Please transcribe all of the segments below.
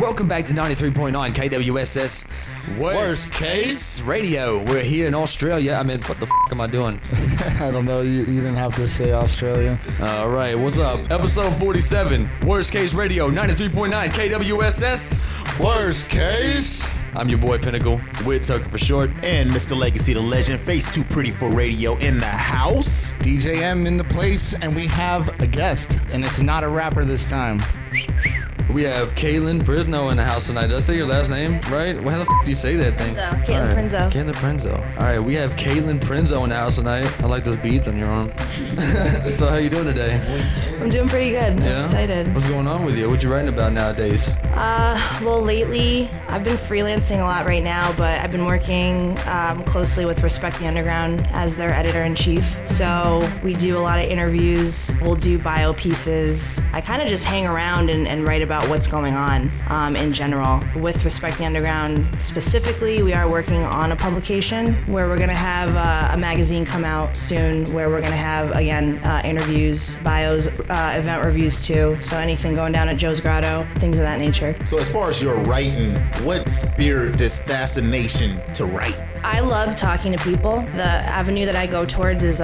Welcome back to 93.9 KWSS Worst Case Radio. We're here in Australia. I mean, what the f*** am I doing? I don't know. You didn't have to say Australia. All right, what's up? Episode 47, Worst Case Radio, 93.9 KWSS Worst Case. I'm your boy Pinnacle, with Tucker for short. And Mr. Legacy, the legend, face too pretty for radio in the house. DJ M in the place, and we have a guest, and it's not a rapper this time. We have Katelyn Prinzo in the house tonight. Did I say your last name right? How the f*** do you say that thing? Katelyn Prinzo. Katelyn Prinzo. All right, we have Katelyn Prinzo in the house tonight. I like those beats on your arm. So how you doing today? I'm doing pretty good. Yeah? I'm excited. What's going on with you? What you writing about nowadays? Well, lately, I've been freelancing a lot right now, but I've been working closely with Respect the Underground as their editor-in-chief. So we do a lot of interviews. We'll do bio pieces. I kind of just hang around and write about what's going on in general. With Respect the Underground specifically, we are working on a publication where we're going to have a magazine come out soon where we're going to have, again, interviews, bios, event reviews too. So anything going down at Joe's Grotto, things of that nature. So as far as your writing, what spurred this fascination to write? I love talking to people. The avenue that I go towards is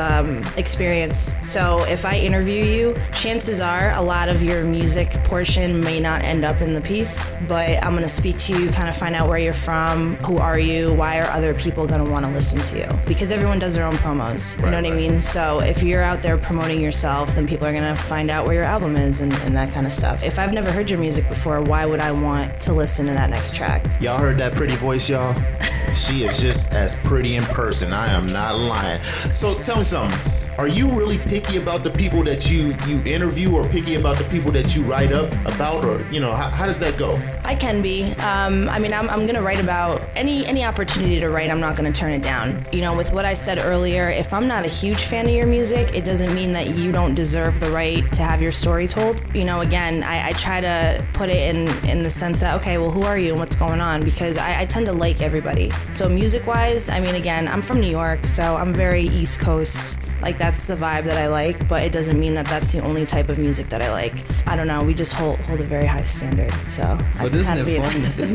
experience. So if I interview you, chances are a lot of your music portion may not end up in the piece, but I'm gonna speak to you, kind of find out where you're from, who are you, why are other people gonna wanna listen to you? Because everyone does their own promos, you know what I mean? So if you're out there promoting yourself, then people are gonna find out where your album is and that kind of stuff. If I've never heard your music before, why would I want to listen to that next track? Y'all heard that pretty voice, y'all? She is just as pretty in person. I am not lying. So tell me something. Are you really picky about the people that you interview, or picky about the people that you write up about, or how does that go? I can be. I mean, I'm gonna write about any opportunity to write. I'm not gonna turn it down. With what I said earlier, if I'm not a huge fan of your music, it doesn't mean that you don't deserve the right to have your story told. Again, I try to put it in the sense that, okay, well, who are you and what's going on? Because I tend to like everybody. So music-wise, I mean, again, I'm from New York, so I'm very East Coast. Like, that's the vibe that I like, but it doesn't mean that that's the only type of music that I like. I don't know, we just hold a very high standard, so but isn't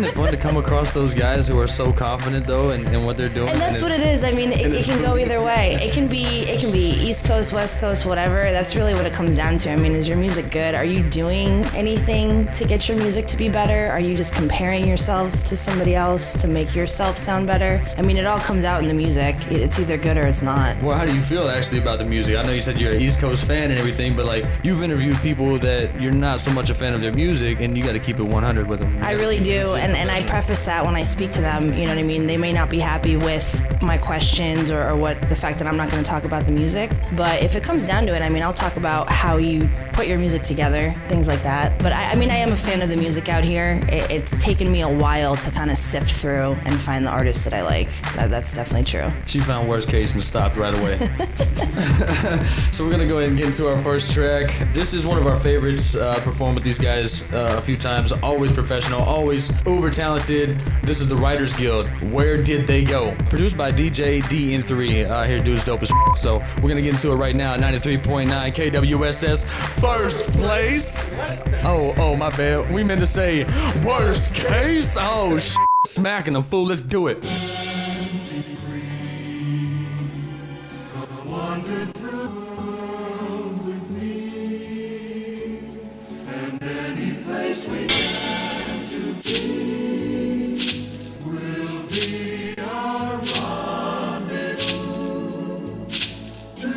it fun to come across those guys who are so confident, though, in what they're doing? And that's what it is. I mean, it can go either way. It can be East Coast, West Coast, whatever. That's really what it comes down to. I mean, is your music good? Are you doing anything to get your music to be better? Are you just comparing yourself to somebody else to make yourself sound better? I mean, it all comes out in the music. It's either good or it's not. Well, how do you feel, actually, about the music? I know you said you're an East Coast fan and everything, but like, you've interviewed people that you're not so much a fan of their music, and you got to keep it 100 with them. I really do, and I preface that when I speak to them. You know what I mean? They may not be happy with my questions or what the fact that I'm not going to talk about the music, but if it comes down to it, I mean, I'll talk about how you put your music together, things like that. But I mean, I am a fan of the music out here. It's taken me a while to kind of sift through and find the artists that I like. That's definitely true. She found Worst Case and stopped right away. So we're gonna go ahead and get into our first track. This is one of our favorites. Performed with these guys a few times. Always professional, always uber talented. This is the Writers Guild. Where Did They Go? Produced by DJ DN3. Here, dude's dope as f***. So we're gonna get into it right now. 93.9 KWSS. First place. Oh, my bad. We meant to say Worst Case. Oh, smacking them, fool. Let's do it. Wander through with me, and any place we plan to be will be our rendezvous to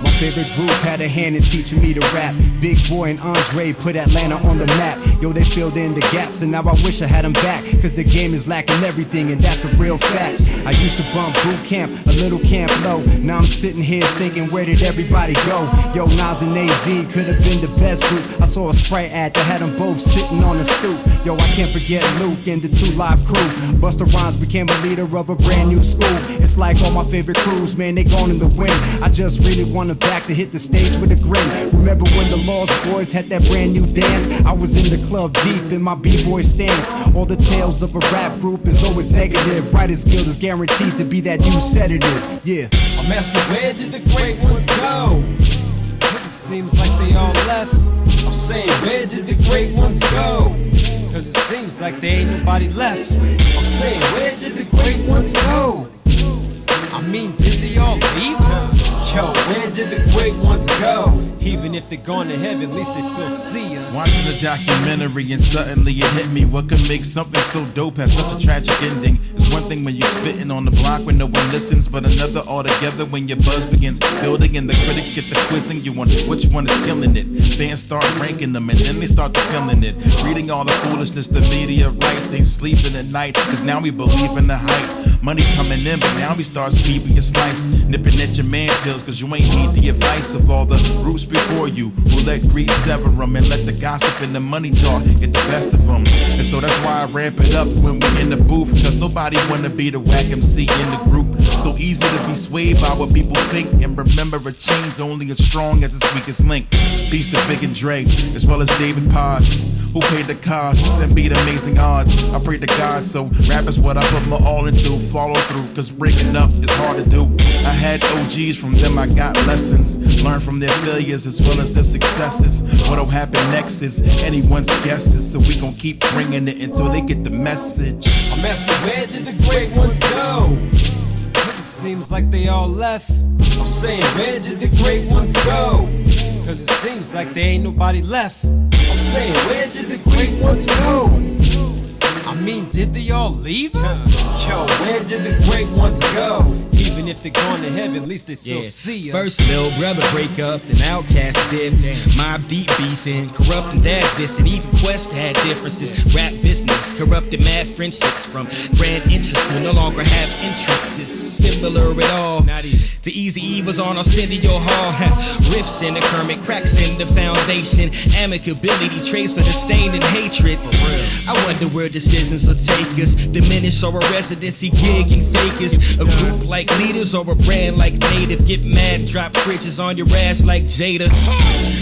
My favorite group had a hand in teaching me to rap. Big Boy and Andre put Atlanta on the map. Yo, they filled in the gaps, and now I wish I had them back. Cause the game is lacking everything, and that's a real fact. I used to bump boot camp, a little camp low. Now I'm sitting here thinking, where did everybody go? Yo, Nas and AZ could have been the best group. I saw a Sprite ad that had them both sitting on the stoop. Yo, I can't forget Luke and the 2 Live crew. Busta Rhymes became a leader of a brand new school. It's like all my favorite crews, man, they gone in the wind. I just really want them back to hit the stage with a grin. Remember when the Lost Boys had that brand new dance? I was in the club deep in my B-boy stance. All the tales of a rap group is always negative. Writers Guild is guaranteed to be that new sedative. Yeah. I'm asking, where did the great ones go? It seems like they all left. I'm saying, where did the great ones go? seems like there ain't nobody left. I'm saying, where did the great ones go? I mean, did they all leave us? Yo, where did the great ones go? Even if they're gone to heaven, at least they still see us. Watching the documentary and suddenly it hit me. What could make something so dope have such a tragic ending? It's one thing when you're spitting on the block when no one listens, but another altogether when your buzz begins building and the critics get the quizzing. You wonder which one is killing it. Fans start ranking them and then they start feeling it. Reading all the foolishness the media writes, ain't sleeping at night, cause now we believe in the hype. Money coming in, but now we start peeping your slice, nipping at your man's heels, cause you ain't heed the advice of all the roots before you, who let greed sever them and let the gossip and the money talk get the best of them. And so that's why I ramp it up when we in the booth, cause nobody wanna be the whack MC in the group. So easy to be swayed by what people think, and remember a chain's only as strong as its weakest link. Peace to Big and Dre, as well as David Paz, who paid the costs and beat amazing odds. I pray to God, so rap is what I put my all into. Follow through, cause breaking up is hard to do. I had OGs, from them I got lessons. Learn from their failures as well as their successes. What'll happen next is anyone's guesses, so we gon' keep bringing it until they get the message. I'm asking, where did the great ones go? Cause it seems like they all left. I'm saying, where did the great ones go? Cause it seems like there ain't nobody left. I'm saying, where did the great ones go? I mean, did they all leave us? Yo, where did the great ones go? Even if they're gone to heaven, at least they still see us. First little brother break up, then Outcast dipped. Mob deep beefing, corrupt and dad dissing. Even Quest had differences. Rap business, corrupted mad friendships from grand interests who no longer have interests. It's similar at all. Not even. To Easy E was on Arsenio Hall. Riffs in the Kermit, cracks in the foundation. Amicability, trace for the stain and hatred. I wonder where decisions will take us. Diminish or a residency gig and fakers. A group like leaders or a brand like Native. Get mad, drop fridges on your ass like Jada.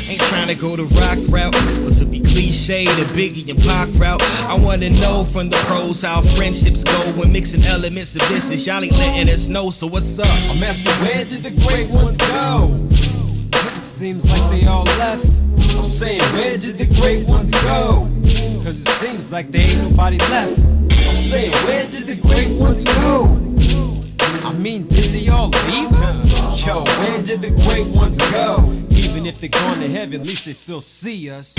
Ain't trying to go the rock route, but to be cliche, the Biggie and Pac route. I wanna know from the pros how friendships go when mixing elements of business. Y'all ain't letting us know, so what's up? I'm asking, where did the great ones go? Cause it seems like they all left. I'm saying, where did the great ones go? Cause it seems like there ain't nobody left. I'm saying, where did the great ones go? I mean, did they all leave us? Yo, where did the great ones go? Even if they're gone to heaven, at least they still see us.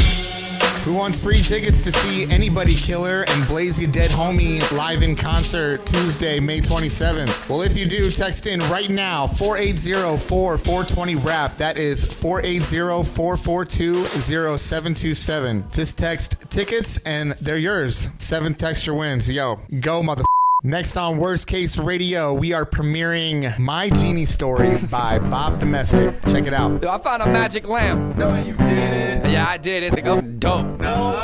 Who wants free tickets to see Anybody Killer and Blaze Your Dead Homie live in concert Tuesday, May 27th? Well, if you do, text in right now, 480-4420-RAP. That is 480-442-0727. Just text tickets and they're yours. 7th texture wins. Yo, go mother. Next on Worst Case Radio, we are premiering My Genie Story by Bob Domestic. Check it out. Yo, I found a magic lamp. No, you didn't. Yeah, I did. It's dope. No.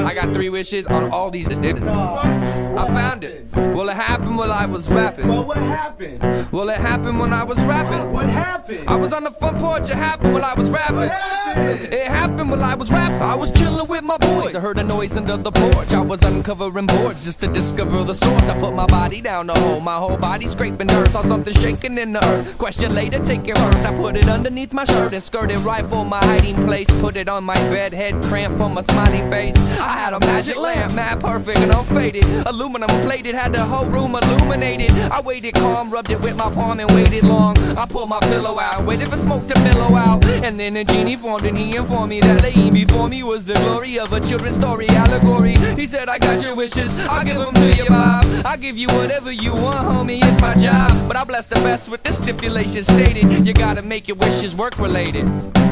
I got 3 wishes on all these niggas. I found it. Well, it happened while I was rapping. Well, what happened? Well, it happened when I was rapping. What happened? I was on the front porch. It happened while I was rapping. What happened? It happened while I was rapping. I was chilling with my boys. I heard a noise under the porch. I was uncovering boards just to discover the source. I put my body down the hole. My whole body scraping dirt. Saw something shaking in the earth. Question later, take it first. I put it underneath my shirt and skirted right for my hiding place. Put it on my bed, head cramp from a smiling face. I had a magic lamp, mad perfect and unfaded. Aluminum plated, had the whole room illuminated. I waited calm, rubbed it with my palm and waited long. I pulled my pillow out, waited for smoke to billow out. And then a genie formed and he informed me that laying before me was the glory of a children's story allegory. He said, I got your wishes, I'll give them to you, Bob. I'll give you whatever you want, homie, it's my job. But I bless the best with this stipulation stated. You gotta make your wishes work related.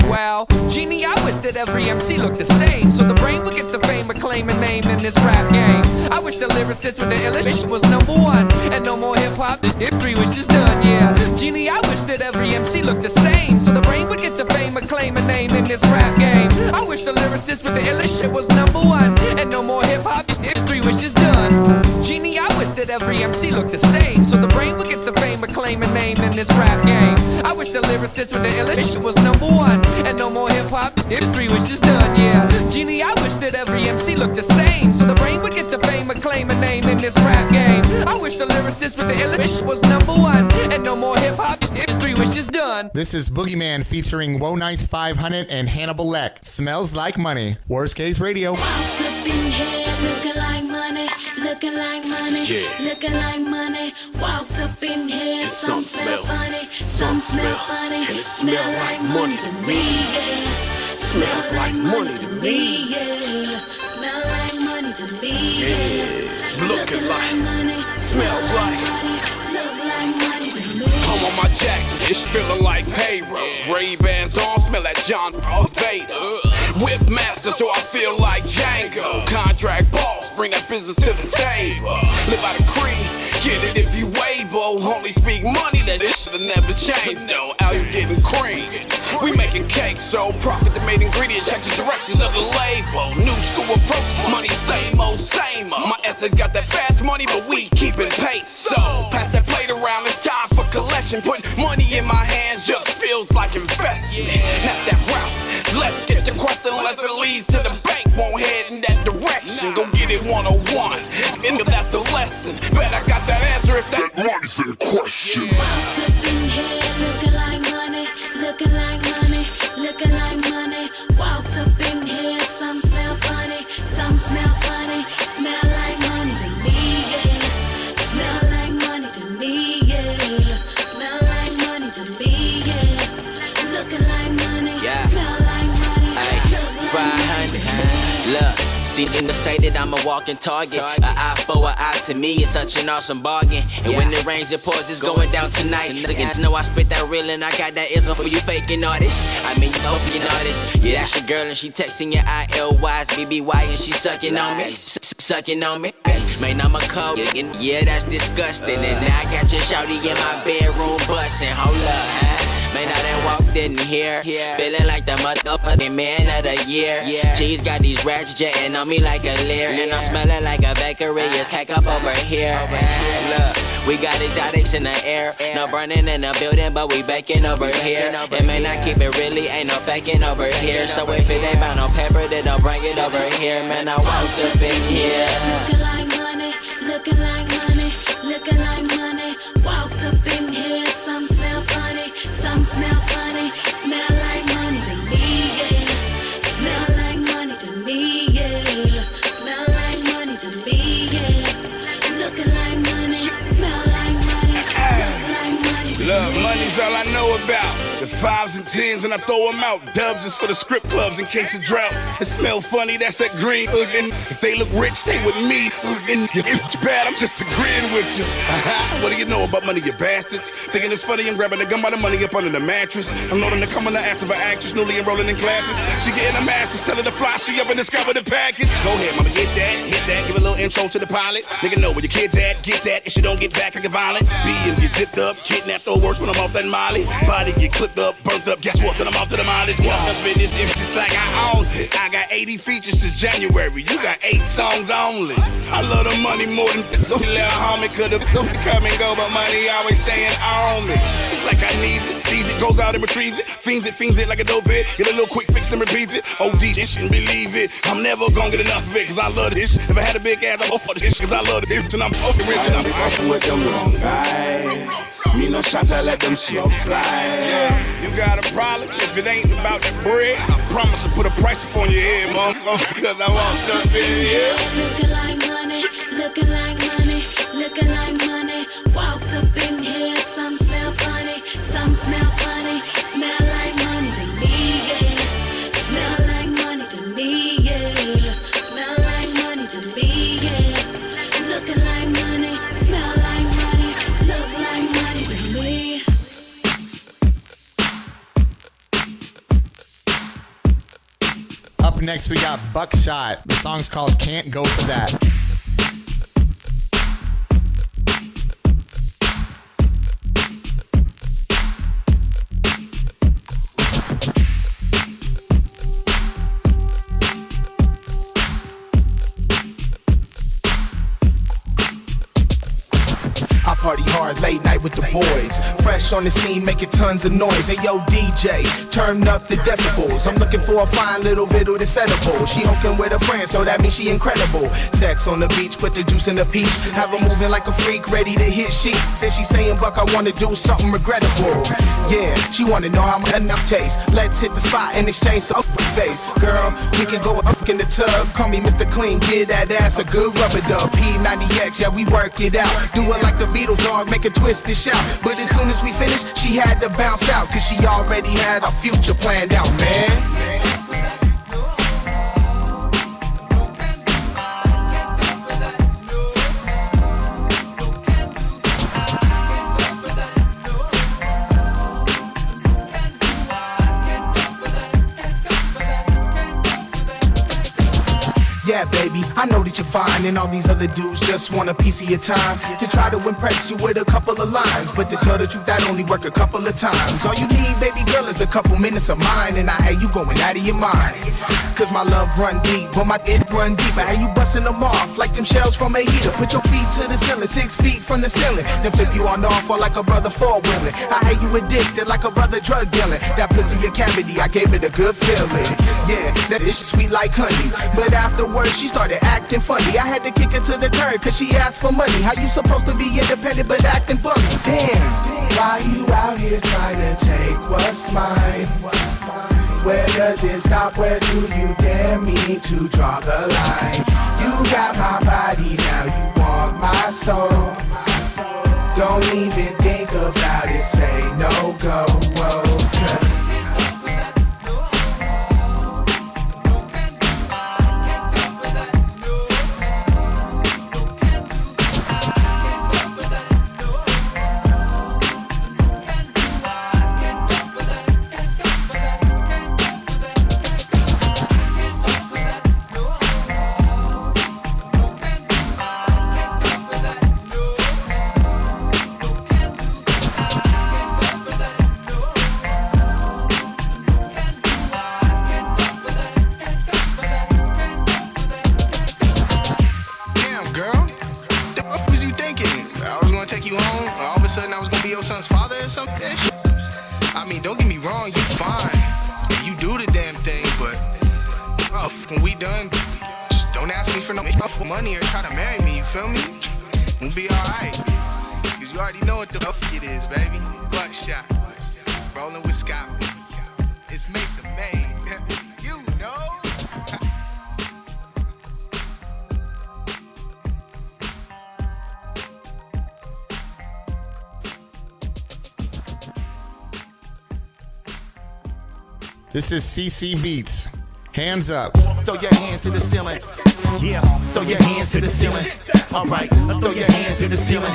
Well, Genie, I wish that every MC looked the same, so the brain would get the fame, acclaim, and name in this rap game. I wish the lyricist with the illest was #1, and no more hip-hop, this history was just done, yeah. Genie, I wish that every MC looked the same, so the brain would get the fame, acclaim, and name in this rap game. I wish the lyricist with the illest shit was #1, and no more hip-hop, this history was just done. Genie, I wish that every MC looked the same, so the brain would get the fame, acclaim, and name in this rap game. I wish the lyricist with the illest shit was #1, and no more hip-hop, this history was just done, yeah. Genie, I wish that every MC looked the same, so the brain would get the fame, acclaim, and name in this rap game. I wish the lyricist with the illest was #1, and no more hip-hop, this history was just done. This is Boogeyman featuring Woe Nice 500 and Hannibal Leck. Smells Like Money. Worst Case Radio. Walked up in here looking like money. looking like money, looking like money. Walked up in here, some smell funny, some smell funny, and it smells like money to me, yeah. Smells like money to me, yeah. Smell like money to me, yeah. Looking like money, smells like money, look like money to me. I'm on my Jackson, it's feeling like payroll. Ray-Bans on, smell like John Vader. Whip master, so I feel like Django. Contract boss, bring that business to the table. Live out of creed, get it if you able. Only speak money, that this shit'll never change though. Out here getting cream, we making cakes, so profit the made ingredients. Check the directions of the label. New school approach, money same old, same old. My essays got that fast money, but we keeping pace. So pass that plate around, it's time for collection. Put money in my hands just feels like investment. Not that route, let's get the question unless it leads to the bank. Won't head in that direction, go get it 101. And that's the lesson, bet I got that answer if that money's in question. Walked up in here, looking like money, looking like money, looking like money. Walked up in here, some smell funny, some smell funny. Smell like money to me, yeah. Smell like money to me, yeah. Smell like money to me, yeah. Looking like money, smell like money. Look like 500, look. See niggas say that I'm a walking target. An eye for an eye to me is such an awesome bargain. And when it rains, it pours, it's going down tonight. Niggas know I spit that real and I got that ism for you faking artists. I mean, you faking artists. Yeah, that's your girl and she texting your ILYs, BBY and she sucking on me. Sucking on me. Man, I'm a cold, yeah, that's disgusting. And now I got your shawty in my bedroom busting. Hold up, man, I done walked in here, feeling like the motherfucking man of the year. Cheese got these rats jetting on me like a leer, and I'm smelling like a bakery. It's pack up over here. Look, we got exotics in the air, no burning in the building, but we baking over here. And man, I keep it really, ain't no faking over here. So if it ain't about no pepper, then don't bring it over here. Man, I walked up in here. looking like money, looking like money, looking like money. Walked up in here, some smell funny, some smell funny. Smell like money to me, yeah. Smell like money to me, yeah. Smell like money to me, yeah. Looking like money, smell like money, look like money. Look, money's all I know about. The 5s and 10s and I throw them out. Dubs is for the script clubs in case of drought. It smell funny, that's that green. And if they look rich, stay with me. And if it's bad, I'm just agreeing with you. What do you know about money, you bastards? Thinking it's funny, I'm grabbing the gum by the money up under the mattress. I'm loading the cum on the ass of an actress, newly enrolling in classes. She getting a master's, telling her to fly, she up and discover the package. Go ahead, mama, get that, hit that, give a little intro to the pilot. Nigga know where your kids at, get that. If she don't get back, I get violent. B and get zipped up, kidnapped or worse when I'm off that molly. Body get clipped up, burnt up, guess what? Then I'm off to the mileage. Walk up in this, it's just like I own it. I got 80 features since January, you got 8 songs only. I love the money more than this. So little homie could've something come and go, but money always staying on me. It's like I need it, sees it, goes out and retrieves it, fiends it like a dope hit. Get a little quick fix and repeats it. OD this and believe it. I'm never gonna get enough of it, cause I love this. If I had a big ass, I'm for this, cause I love this. And I'm fucking rich and I'm fucking with them wrong guys. Me no shots, I let them smoke fly. Yeah, you got a problem if it ain't about that bread. I promise to put a price up on your head, motherfucker, cause I walked up in here. Looking like money, looking like money, looking like money. Walked up in here, some smell funny, some smell funny. Smell like money to me, yeah. Smell like money to me, yeah. Smell like money to me, yeah. Looking like money, smell like money, look like money to me. Up next, we got Buckshot. The song's called Can't Go For That. Party hard, late night with the boys. Fresh on the scene, making tons of noise. Hey yo, DJ, turn up the decibels. I'm looking for a fine little viddle that's edible. She hooking with a friend, so that means she incredible. Sex on the beach, put the juice in the peach. Have her moving like a freak, ready to hit sheets. Says she saying, Buck, I wanna do something regrettable. Yeah, she wanna know how much enough taste. Let's hit the spot and exchange some face. Girl, we can go up in the tub. Call me Mr. Clean, give that ass a good rubber dub. P90X, yeah, we work it out. Do it like the Beatles, dog, make a twist and shout. But as soon as we finish, she had to bounce out. Cause she already had our future planned out, man. Yeah, baby, I know that you're fine, and all these other dudes just want a piece of your time to try to impress you with a couple of lines. But to tell the truth, that only work a couple of times. All you need, baby girl, is a couple minutes of mine, and I had you going out of your mind. Cause my love run deep, but my dick run deep. I had you busting them off like them shells from a heater. Put your feet to the ceiling, 6 feet from the ceiling. Then flip you on off or like a brother four-wheeling. I had you addicted like a brother drug dealing. That pussy a cavity, I gave it a good feeling. Yeah, that is sweet like honey. But afterwards, she started acting funny. I had to kick her to the curb cause she asked for money. How you supposed to be independent but acting funny? Damn, why you out here trying to take what's mine? Where does it stop? Where do you dare me to draw the line? You got my body, now you want my soul. Don't even think about it, say no go, whoa, cause I mean, don't get me wrong, you fine. You do the damn thing, but when we done, just don't ask me for no money or try to marry me, you feel me? We'll be alright. Cause you already know what the fuck it is, baby. Buckshot. Rolling with Scott. It's Mason May. You know. This is CC Beats. Hands up. Throw your hands to the ceiling. Yeah. Throw your hands to the ceiling. All right. Throw your hands to the ceiling.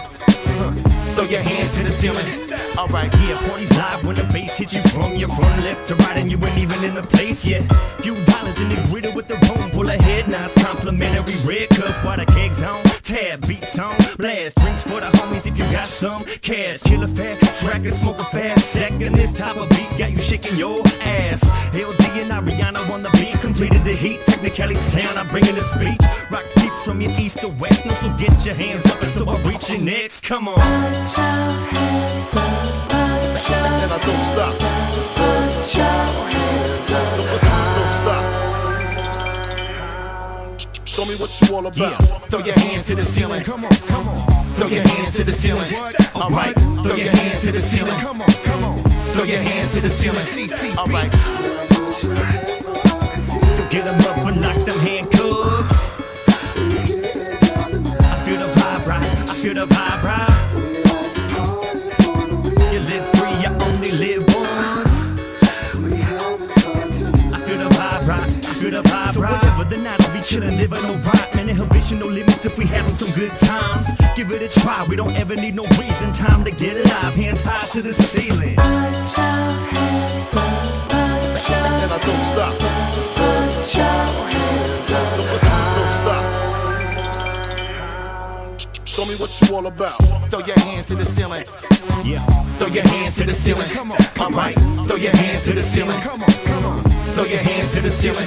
Throw your hands to the ceiling. All right. Yeah, party's live when the bass hits you from your front left to right and you ain't even in the place yet. Few dollars in the griddle with the room full of head nods. Complimentary red cup while the kegs on. Tab beats on. Blast drinks for the homies if you got some cash. Chill a fat track and smoke a fast second. This type of beats got you shaking your ass. LD and Ariana on the beat completed the heat. Technically sound, I'm bringing the speech. Rock peeps from your east to west. No, so get your hands up and so I reach your next. Come on. Put your hands up. And I don't stop. Put your hands up. Don't stop. Show me what you all about. Yeah. Throw your hands to the ceiling. Come on, come on. Throw your hands to the ceiling. All right. Throw your hands to the ceiling. Come on, come on. Throw your hands to the ceiling. All right. Get them up and lock them handcuffs. I feel the vibe right. I feel the vibe right. You live free, you only live once. I feel the vibe right. I feel the vibe right. So whatever the night, I'll be chillin', living no right. Man, inhibition, no limits if we having some good times. Give it a try. We don't ever need no reason. Time to get alive. Hands high to the ceiling. Put your hands up. And I don't stop. Put your hands up. Don't stop. Show me what you all about. Throw your hands to the ceiling. Yeah. Throw your hands to the ceiling. Come on. All right. Throw your hands to the ceiling. Come on. Come on. Throw your hands to the ceiling.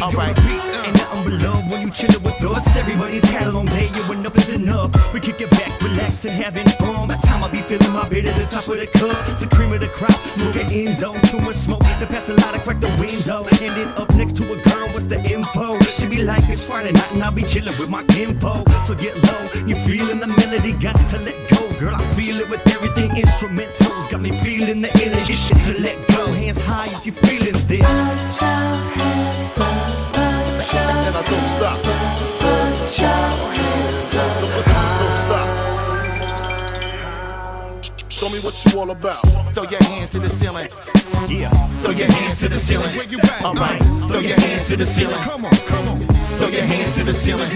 All right. Ain't nothing but love when you chillin' with us. Everybody's had a long day, you enough is enough. We kick it back, relax, and having fun. By the time I be feeling my beer at the top of the cup, it's the cream of the crop, smoking endo. Too much smoke, they pass a lot, I crack the window. Ended up next to a girl, what's the info? She be like, it's Friday night, and I'll be chillin' with my kinfolk. So get low, you feeling the melody, gots to let go. Girl, I feel it with everything, instrumentals. Got me feeling the energy, shit to let go. Hands high if you feeling this. Put your hands up. Put your And I don't stop. Put your hands up. Don't stop. Show me what you all about. Throw your hands to the ceiling. Yeah. Throw your hands to the ceiling. All right. Throw your hands to the ceiling. Come on. Come on. Throw your hands to the ceiling.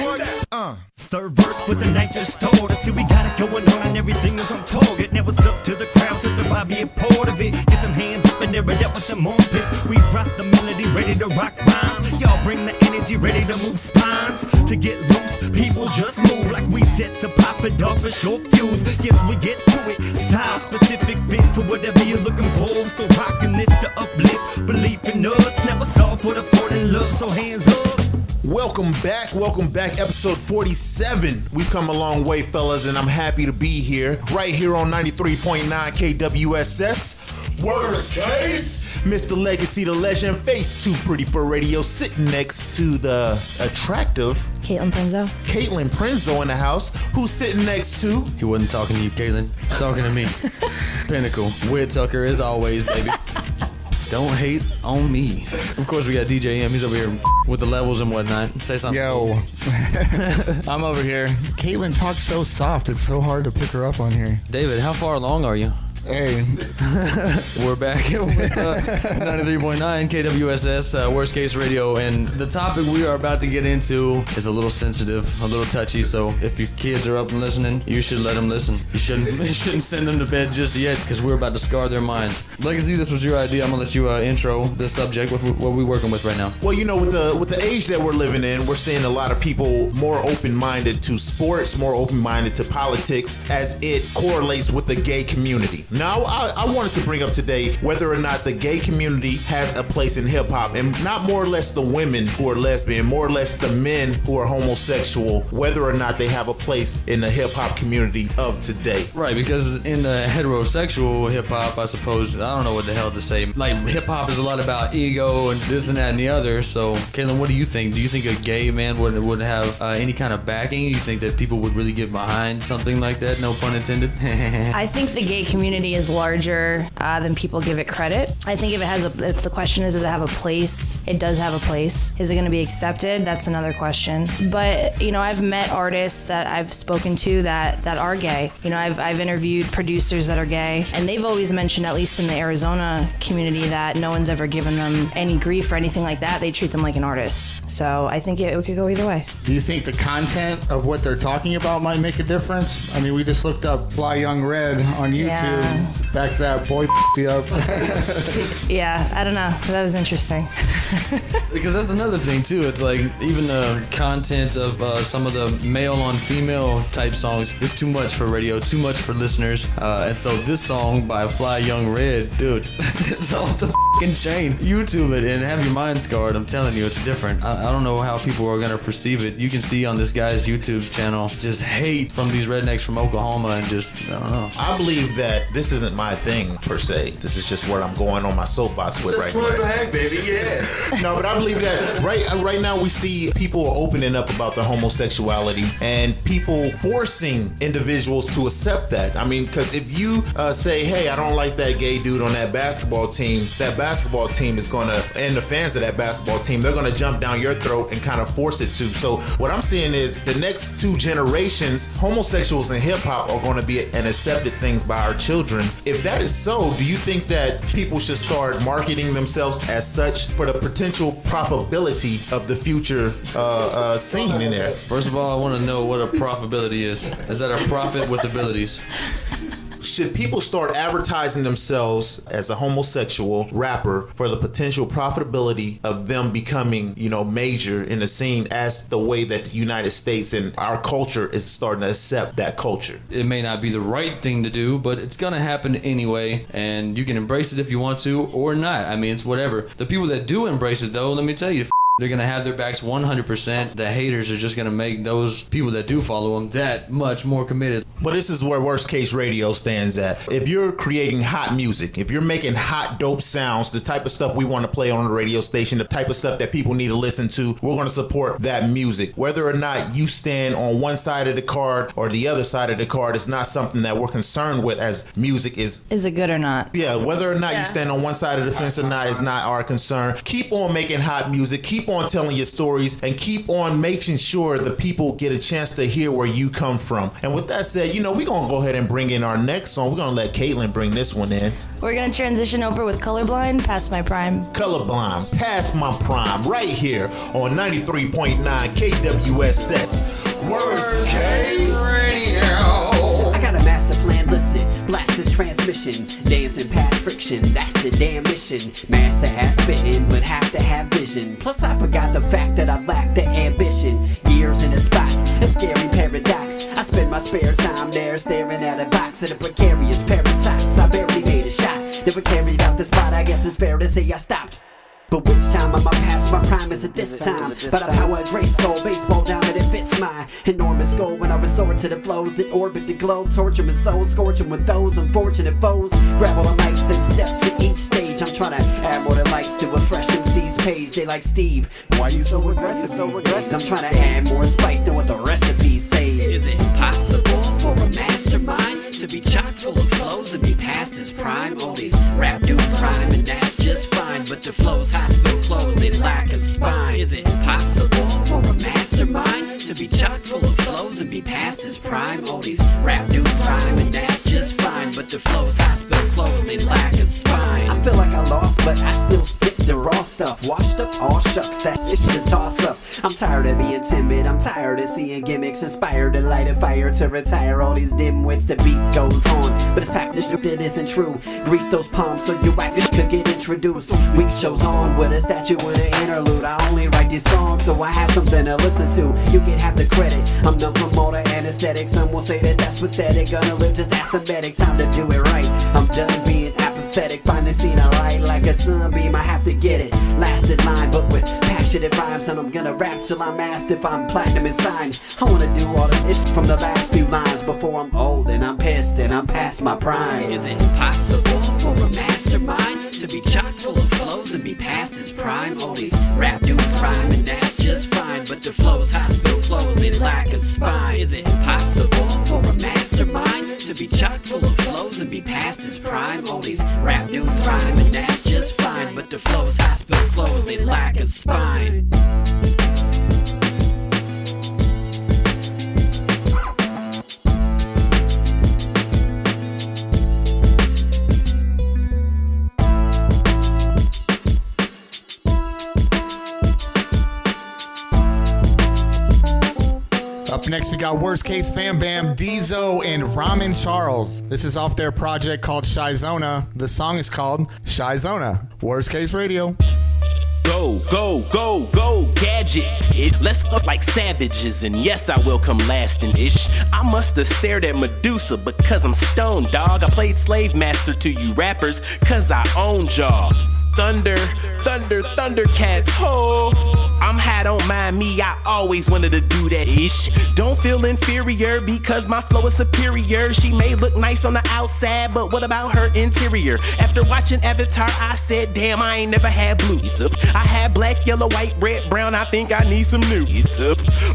Third verse, but the night just told us. See, we got it going on and everything is on target. Now it's up to the crowd, so the vibe be a part of it. Get them hands up and they're it up with them armpits. We rock the melody, ready to rock rhymes. Y'all bring the energy, ready to move spines. To get loose, people just move like we set to pop it off for short fuse. Yes, we get to it. Style specific fit for whatever you're looking for. We still rocking this to uplift belief in us. Never saw for the fort in love, so hands up. Welcome back, episode 47. We've come a long way, fellas, and I'm happy to be here, right here on 93.9 KWSS. Worst case, Mr. Legacy, the legend, face too pretty for radio, sitting next to the attractive Katelyn Prinzo. Katelyn Prinzo in the house, who's sitting next to... He wasn't talking to you, Katelyn. He's talking to me. Pinnacle. Whit Tucker, as always, baby. Don't hate on me. Of course, we got DJ M. He's over here with the levels and whatnot. Say something. Yo. I'm over here. Katelyn talks so soft. It's so hard to pick her up on here. David, how far along are you? Hey. We're back with 93.9 KWSS, Worst Case Radio, and the topic we are about to get into is a little sensitive, a little touchy, so if your kids are up and listening, you should let them listen. You shouldn't send them to bed just yet, because we're about to scar their minds. Legacy, this was your idea. I'm going to let you intro the subject. What we're working with right now. Well, you know, with the age that we're living in, we're seeing a lot of people more open-minded to sports, more open-minded to politics, as it correlates with the gay community. Now, I wanted to bring up today whether or not the gay community has a place in hip-hop, and not more or less the women who are lesbian, more or less the men who are homosexual, whether or not they have a place in the hip-hop community of today. Right, because in the heterosexual hip-hop, I suppose, I don't know what the hell to say. Like, hip-hop is a lot about ego and this and that and the other, so, Katelyn, what do you think? Do you think a gay man would have any kind of backing? You think that people would really get behind something like that? No pun intended. I think the gay community is larger than people give it credit. I think if the question is, does it have a place? It does have a place. Is it going to be accepted? That's another question. But, you know, I've met artists that I've spoken to that are gay. You know, I've interviewed producers that are gay, and they've always mentioned, at least in the Arizona community, that no one's ever given them any grief or anything like that. They treat them like an artist. So I think it could go either way. Do you think the content of what they're talking about might make a difference? I mean, we just looked up Fly Young Red on YouTube. Yeah. Back that boy up. Yeah, I don't know. That was interesting. Because that's another thing too. It's like even the content of some of the male on female type songs is too much for radio, too much for listeners. And so this song by Fly Young Red, dude, it's off the fucking chain. YouTube it and have your mind scarred. I'm telling you, it's different. I don't know how people are gonna perceive it. You can see on this guy's YouTube channel just hate from these rednecks from Oklahoma and just, I don't know. I believe that this isn't my thing per se. This is just what I'm going on my soapbox with right now. Heck, baby, yeah. No, but I believe that right now we see people opening up about their homosexuality and people forcing individuals to accept that. I mean, because if you say, hey, I don't like that gay dude on that basketball team is going to, and the fans of that basketball team, they're going to jump down your throat and kind of force it to. So what I'm seeing is the next two generations, homosexuals in hip hop are going to be an accepted things by our children. If that is so, do you think that people should start marketing themselves as such for the potential profitability of the future scene in there? First of all, I want to know what a profitability is. Is that a profit with abilities? should people start advertising themselves as a homosexual rapper for the potential profitability of them becoming, major in the scene as the way that the United States and our culture is starting to accept that culture? It may not be the right thing to do, but it's gonna happen anyway, and you can embrace it if you want to or not. I mean, it's whatever. The people that do embrace it, though, let me tell you, they're going to have their backs 100%. The haters are just going to make those people that do follow them that much more committed. But this is where Worst Case Radio stands at. If you're creating hot music, if you're making hot, dope sounds, the type of stuff we want to play on the radio station, the type of stuff that people need to listen to, we're going to support that music. Whether or not you stand on one side of the card or the other side of the card is not something that we're concerned with as music is. Is it good or not? Yeah, whether or not you stand on one side of the fence or not is not our concern. Keep on making hot music. Keep on telling your stories and keep on making sure the people get a chance to hear where you come from. And with that said, we're going to go ahead and bring in our next song. We're going to let Katelyn bring this one in. We're going to transition over with Colorblind, Past My Prime. Colorblind, Past My Prime, right here on 93.9 KWSS. Worst Case Radio. I got a master plan, listen, blast this transmission, dancing past friction, that's the damn mission. Master ass spitting, but have to have vision. Plus I forgot the fact that I lack the ambition. Years in a spot, a scary paradox. I spend my spare time there staring at a box of a precarious pair of socks. I barely made a shot, never carried out the spot, I guess it's fair to say I stopped. But which time am I past my prime? Is it this time? By the power of Grace Skull, baseball down and it fits my enormous goal. When I resort to the flows that orbit the globe, torture my soul, scorching with those unfortunate foes. Grab all the mics and step to each stage. I'm trying to add more than lights to a fresh MC's page. They like, Steve, why you so aggressive? I'm trying to add more spice than what the recipe says. Is it possible for a mastermind to be chock full of flows and be past his prime? All these rap dudes rhyme and that's just fine, but the flows hospital clothes, they lack a spine. Is it possible for a mastermind to be chock full of flows and be past his prime? All these rap dudes rhyme and that's just fine, but the flows hospital clothes, they lack a spine. I feel like I lost, but I still spit the raw stuff. Washed up, all shucks, that's it's a toss up. I'm tired of being timid, I'm tired of seeing gimmicks. Inspired to light a fire to retire all these dimwits. The beat goes on, but it's packed this that isn't true. Grease those palms so your rappers could get introduced. Week shows on with a statue and an interlude. I only write these songs so I have something to listen to. You can have the credit, I'm done from all the anesthetic. Some will say that that's pathetic. Gonna live just ask the medic, time to do it right. I'm done being apathetic, finally seen a light like a sunbeam. I have to get it, lasted line but with passionate rhymes. And I'm gonna rap till I'm asked if I'm platinum and signed. I wanna do all this ish from the last few lines before I'm old and I'm pissed and I'm past my prime. Is it possible for a mastermind to be chock full of flows and be past his prime? All these rap dudes rhyme and that's just fine, but the flows hospital clothes, they lack a spine. Is it possible for a mastermind to be chock full of flows and be past his prime? All these rap dudes rhyme and that's just fine, but the flows hospital clothes, they lack a spine. Up next, we got Worst Case Fam Bam, Dieso, and Ramen Charles. This is off their project called Shy Zona. The song is called Shy Zona. Worst Case Radio. Go, go, go, go, gadget. Let's up like savages, and yes, I will come lasting ish. I must have stared at Medusa because I'm stoned, dog. I played Slave Master to you rappers cause I own y'all. Thunder, thunder, Thundercats, ho. I'm high, don't mind me, I always wanted to do that ish. Don't feel inferior because my flow is superior. She may look nice on the outside, but what about her interior? After watching Avatar, I said, damn, I ain't never had blue. I had black, yellow, white, red, brown, I think I need some new.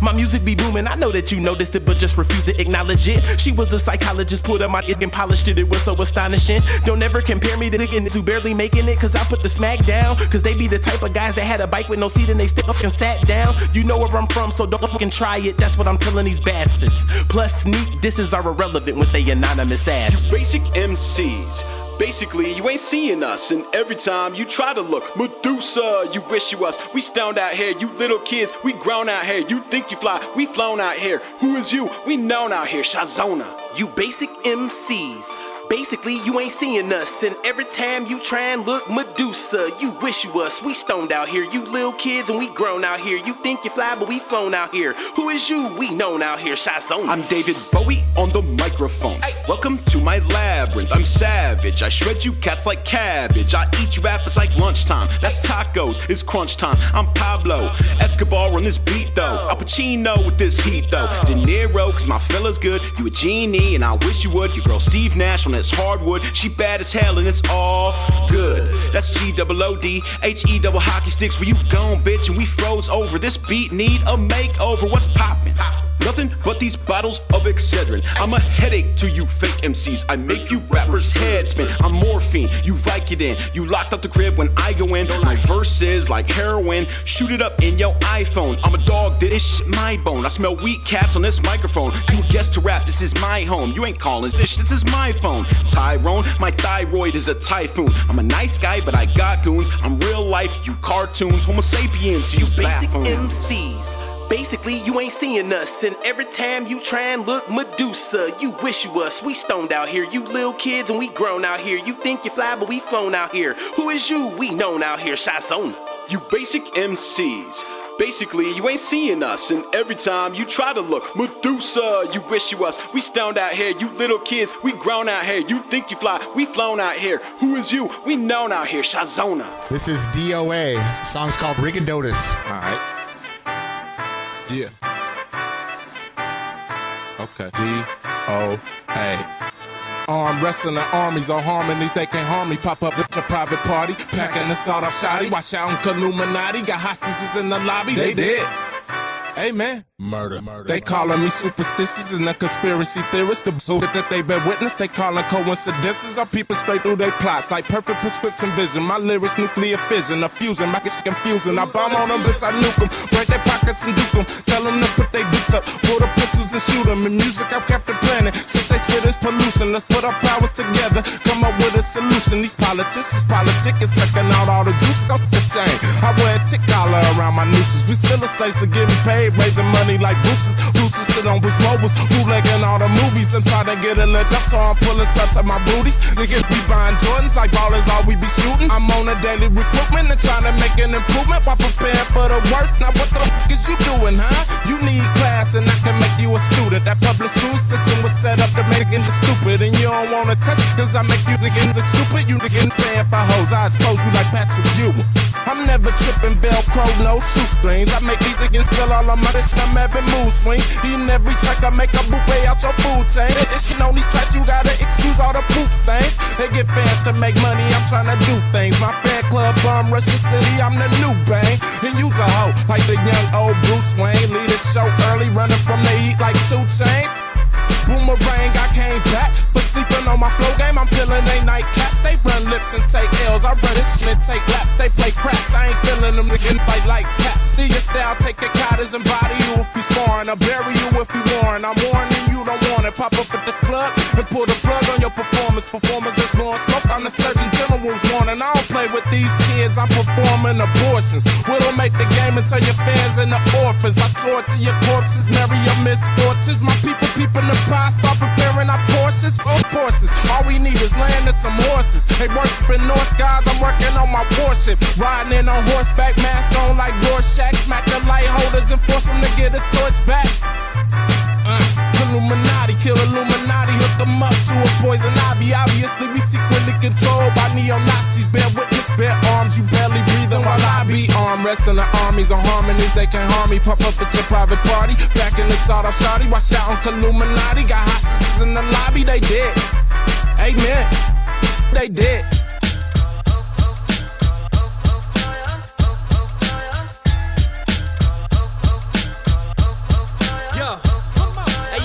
My music be booming, I know that you noticed it, but just refuse to acknowledge it. She was a psychologist, put on my dick and polished it, it was so astonishing. Don't ever compare me to niggas who barely making it, cause I put the smack down. Cause they be the type of guys that had a bike with no seat and they stick up and sat down. You know where I'm from, so don't fucking try it. That's what I'm telling these bastards. Plus, sneak disses are irrelevant with they anonymous ass. You basic MCs. Basically, you ain't seeing us, and every time you try to look Medusa, you wish you us. We stoned out here, you little kids, we grown out here. You think you fly, we flown out here. Who is you? We known out here, Shazona. You basic MCs. Basically, you ain't seeing us, and every time you try and look Medusa, you wish you us. We stoned out here, you little kids, and we grown out here. You think you fly, but we flown out here. Who is you? We known out here. Shazone. I'm David Bowie on the microphone. Hey. Welcome to my labyrinth. I'm savage. I shred you cats like cabbage. I eat you rappers like lunchtime. That's tacos. It's crunch time. I'm Pablo Escobar on this beat though. Al Pacino with this heat though. De Niro, cause my fella's good. You a genie, and I wish you would. Your girl Steve Nash on this hardwood. She bad as hell, and it's all good. That's G-O-O-D, H-E double hockey sticks. Where you gone, bitch? And we froze over. This beat need a makeover. What's poppin'? Nothing but these bottles of Excedrin. I'm a headache to you fake MCs. I make you rappers head spin. I'm morphine, you Vicodin. You locked up the crib when I go in. My verse is like heroin. Shoot it up in your iPhone. I'm a dog, this shit my bone. I smell weak cats on this microphone. You a guest to rap, this is my home. You ain't calling this is my phone. Tyrone, my thyroid is a typhoon. I'm a nice guy, but I got goons. I'm real life, you cartoons. Homo sapien to you basic buffoons. MCs. Basically, you ain't seeing us, and every time you try and look Medusa, you wish you us. We stoned out here, you little kids, and we grown out here. You think you fly, but we flown out here. Who is you? We known out here. Shazone. You basic MCs. Basically, you ain't seeing us, and every time you try to look Medusa, you wish you us. We stoned out here, you little kids, we grown out here. You think you fly, we flown out here. Who is you? We known out here. Shazona. This is DOA. Song's called Rigadotus. Alright. Yeah. Okay. D-O-A. Arm wrestling armies or harmonies, they can't harm me. Pop up at your private party, packing the sawed off shotty. Watch out, Illuminati, got hostages in the lobby. They dead. Hey man, murder. They calling me superstitious and a conspiracy theorist. The bullshit that they bear witness, they calling coincidences. I peep straight through their plots like perfect prescription vision. My lyrics nuclear fission, a fusion, my shit confusing. I bomb on them, bitch, I nuke them. Break their pockets and duke them. Tell them to put their dukes up, pull the pistols and shoot them. In music, I've kept the planet. Since they spit is pollution, let's put our powers together. Come up with a solution. These politicians politicking, sucking out all the juices off the chain. I wear a tick collar around my nooses. We still a state, so getting paid, raising money like Bruce's. Bruce's sit on Bruce Mobiles, bootlegging all the movies and trying to get a look up, so I'm pulling stuff to my booties. Niggas be buying Jordans like ballers, all we be shooting. I'm on a daily recruitment and trying to make an improvement while preparing for the worst. Now what the fuck is you doing, huh? You need class and I can make you a student. That public school system was set up to make it stupid, and you don't wanna test cause I make music stupid. You niggas paying for hoes, I expose you like Patrick Ewing. I'm never tripping Velcro, no shoestrings. I make these niggas feel all on my shit, I'm having mood swings. Eating every track, I make a buffet out your food chain. If shit on these tracks, you gotta excuse all the poop stains. They get fans to make money, I'm trying to do things. My fan club bum rush the city, I'm the new bang. And you's a hoe, like the young old Bruce Wayne. Lead the show early, running from the heat like 2 Chainz. Boomerang, I came back for sleeping on my flow game. I'm peeling they nightcaps. They run lips and take L's. I run this shit and take laps. They play craps. I ain't feeling them niggas like taps. Steal your style, take your cotters and body you if you sparring. I'll bury you if you warn. I'm warning you don't want it. Pop up at the club and pull the plug on your performance. Performance that's blowing smoke. I'm the Surgeon General's warning. I don't play with these kids. I'm performing abortions. What'll make the game and turn your fans into orphans? I torture your corpses, marry your misfortunes. My people peeping the pie, start preparing our Porsches. Horses. All we need is land and some horses. They worshiping North skies, I'm working on my warship. Riding in on horseback, mask on like Rorschach. Smack the light holders and force them to get a torch back. Illuminati, kill Illuminati, hook them up to a poison ivy. Obviously we secretly controlled by neo-Nazis. Bear witness, bear arms, you barely breathing while I be arm wrestling the armies on harmonies. They can't harm me, pop up at your private party, back in the sawed off shawty. Watch out on Illuminati, got hostages in the lobby, they dead. Amen, they dead.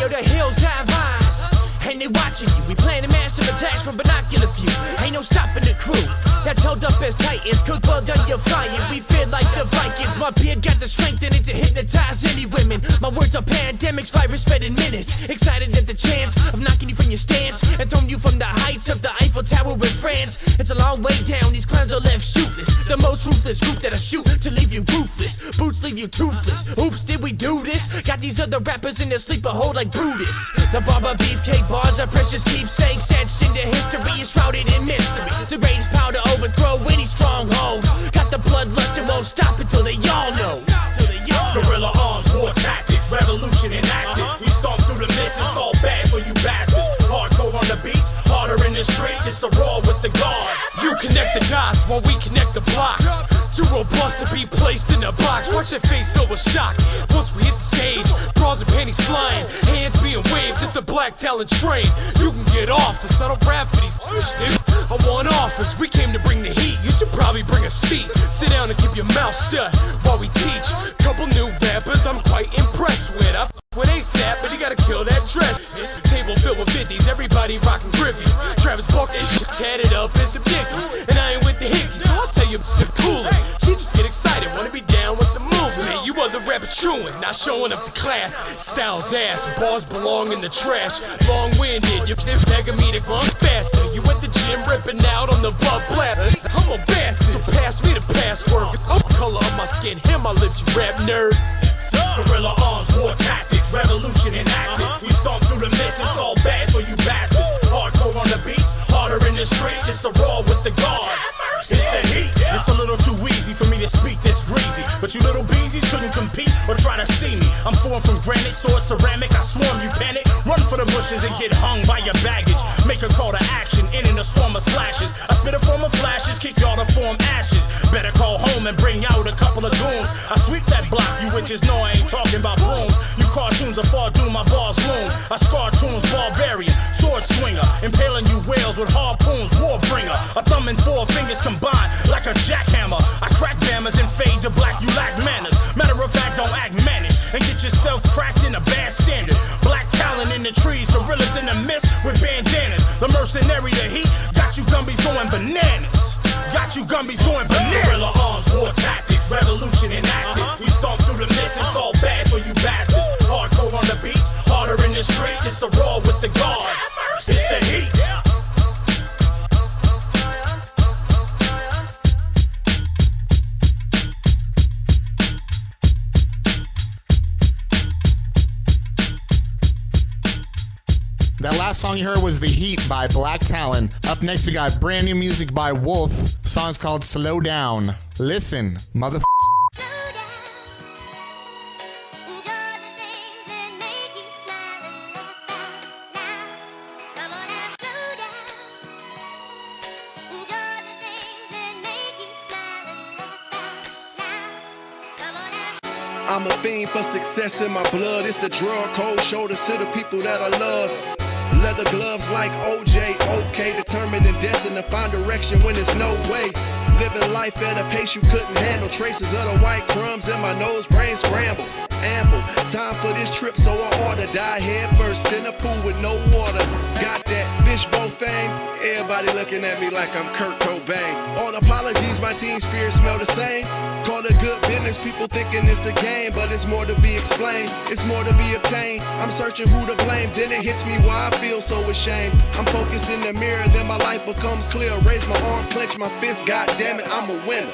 The hills have eyes, and they watching you. We planning massive attacks from binocular view. Ain't no stopping the crew that's held up as titans, cooked well done, you're flying. We feel like the Vikings. My beard got the strength in it to hypnotize any women. My words are pandemics, virus spread in minutes. Excited at the chance of knocking you from your stance and throwing you from the heights of the Eiffel Tower in France. It's a long way down, these clowns are left shootless. The most ruthless group that I shoot to leave you ruthless. Boots leave you toothless. Oops, did we do this? Got these other rappers in their sleeper hold like Brutus. The barber beefcake bar bars are precious keepsakes etched into history is shrouded in mystery. The greatest power to overthrow any stronghold. Got the bloodlust and won't stop until they all know. Guerrilla arms, war tactics, revolution enacted. We stomp through the mist, it's all bad for you bastards. Hardcore on the beats, harder in the streets, it's the raw with the guards. You connect the dots while we connect the blocks. Too robust to be placed in a box. Watch your face filled with shock. Once we hit the stage, bras and panties flying, hands being waved, it's the black talent train. You can get off the subtle rap for these niggas. I want offers, we came to bring the heat. You should probably bring a seat. Sit down and keep your mouth shut while we teach. Couple new rappers I'm quite impressed with. I with ASAP, but you gotta kill that dress. It's a table filled with 50s, everybody rocking Griffies. Travis Barker is tatted up in some dickies, and I ain't with the hickeys, so I'll tell you the coolin'. She just get excited, wanna be down with the movement. You other rappers chewing, not showing up to class. Styles ass, bars belong in the trash. Long-winded, you can begging me to go faster. You at the gym ripping out on the buff bladders. I'm a bastard, so pass me the password. Oh, color of my skin, hear my lips, you rap nerd. Guerrilla arms, war tactics, revolution enacted. We stomp through the mist, it's all bad for you bastards. Hardcore on the beats, harder in the streets, it's the raw with the guards. It's the heat. It's a little too easy for me to speak this greasy, but you little beezies couldn't compete or try to see me. I'm formed from granite, sword, ceramic. I swarm, you panic. Run for the bushes and get hung by your baggage. Make a call to action, in a storm of slashes. I spit a form of flashes, kick y'all to form ashes. Better call home and bring out a couple of goons. I sweep that block, you witches know I ain't talking about brooms. You cartoons are far due, my bars loom. I scar tunes, barbarian, sword swinger, impaling you whales with harpoons, war bringer. A thumb and four fingers combined like a jackhammer. I crack bammers and fade to black, you lack manners. Matter of fact, don't act managed and get yourself cracked in a bad standard. Black talent in the trees, gorillas in the mist with bandanas. The mercenary, the heat, got you Gumbies going bananas. Got you Gumbies going bananas. Guerrilla arms, war tactics, revolution enacted. We stomp through the mist, it's all bad for you bastards. Hardcore on the beats, harder in the streets, it's the raw with the guards. It's the heat. That last song you heard was The Heat by Black Talon. Up next, we got brand new music by Wolf. The song's called Slow Down. Listen, mother. I'm a fiend for success in my blood. It's the drug, cold shoulders to the people that I love. Leather gloves like OJ, okay. Determined and destined to find direction when there's no way. Living life at a pace you couldn't handle. Traces of the white crumbs in my nose, brain scramble. Ample time for this trip, so I oughta die head first in a pool with no water. Got that fishbowl fame. Everybody looking at me like I'm Kurt Cobain. All apologies, my teen spirit smell the same. Call it good business, people thinking it's a game, but it's more to be explained. It's more to be obtained. I'm searching who to blame, then it hits me why I feel so ashamed. I'm focused in the mirror, then my life becomes clear. Raise my arm, clench my fist, god damn it, I'm a winner.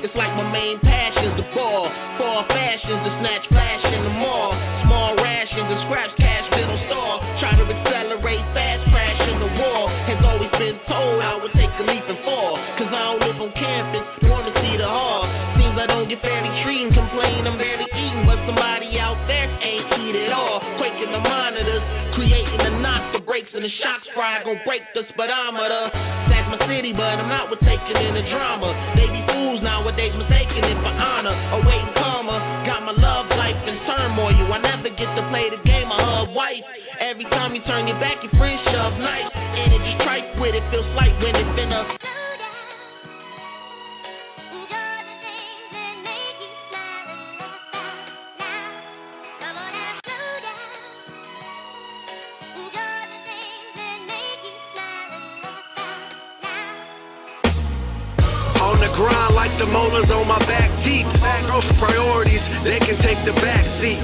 It's like my main passion's the ball. Fall fashions to snatch flash in the mall. Small rations and scraps, cash middle store. Try to accelerate fast, crash in the wall. Has always been told I would take a leap and fall. Cause I don't live on campus, wanna see the hall. Seems I don't get fairly treated, complain I'm barely eating. But somebody out there ain't eat it all. Quaking the monitors, creating the knock, the brakes and the shocks fry. Gon' break the speedometer. Sags my city, but I'm not with taking in the drama. They be fools nowadays, mistaken it for honor. Awaiting karma, got my love life in turmoil. I never get to play the game, I hub wife. Every time you turn your back, your friends shove knives. And it just trife with it, feels like when it finna. Grind like with the molars on my back teeth. Growth priorities, they can take the back seat.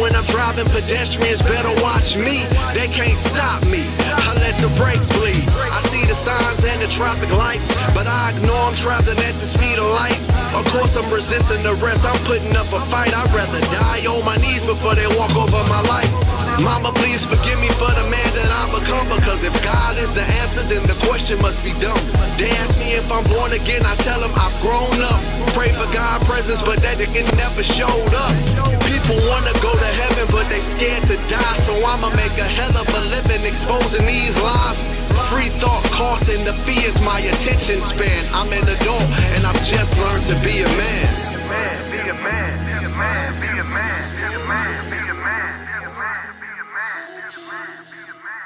When I'm driving, pedestrians better watch me. They can't stop me. I let the brakes bleed. I see the signs and the traffic lights, but I ignore them traveling at the speed of light. Of course I'm resisting the rest, I'm putting up a fight. I'd rather die on my knees before they walk over my life. Mama, please forgive me for the man that I've become, because if God is the answer, then the question must be dumb. They ask me if I'm born again, I tell them I've grown up. Pray for God's presence, but that nigga never showed up. People wanna go to heaven, but they scared to die, so I'ma make a hell of a living exposing these lies. Free thought costs and the fee is my attention span. I'm an adult and I've just learned to be a man. Be a man, be a man, be a man, be a man, be a man, be a man, be a man, be a man, be a man.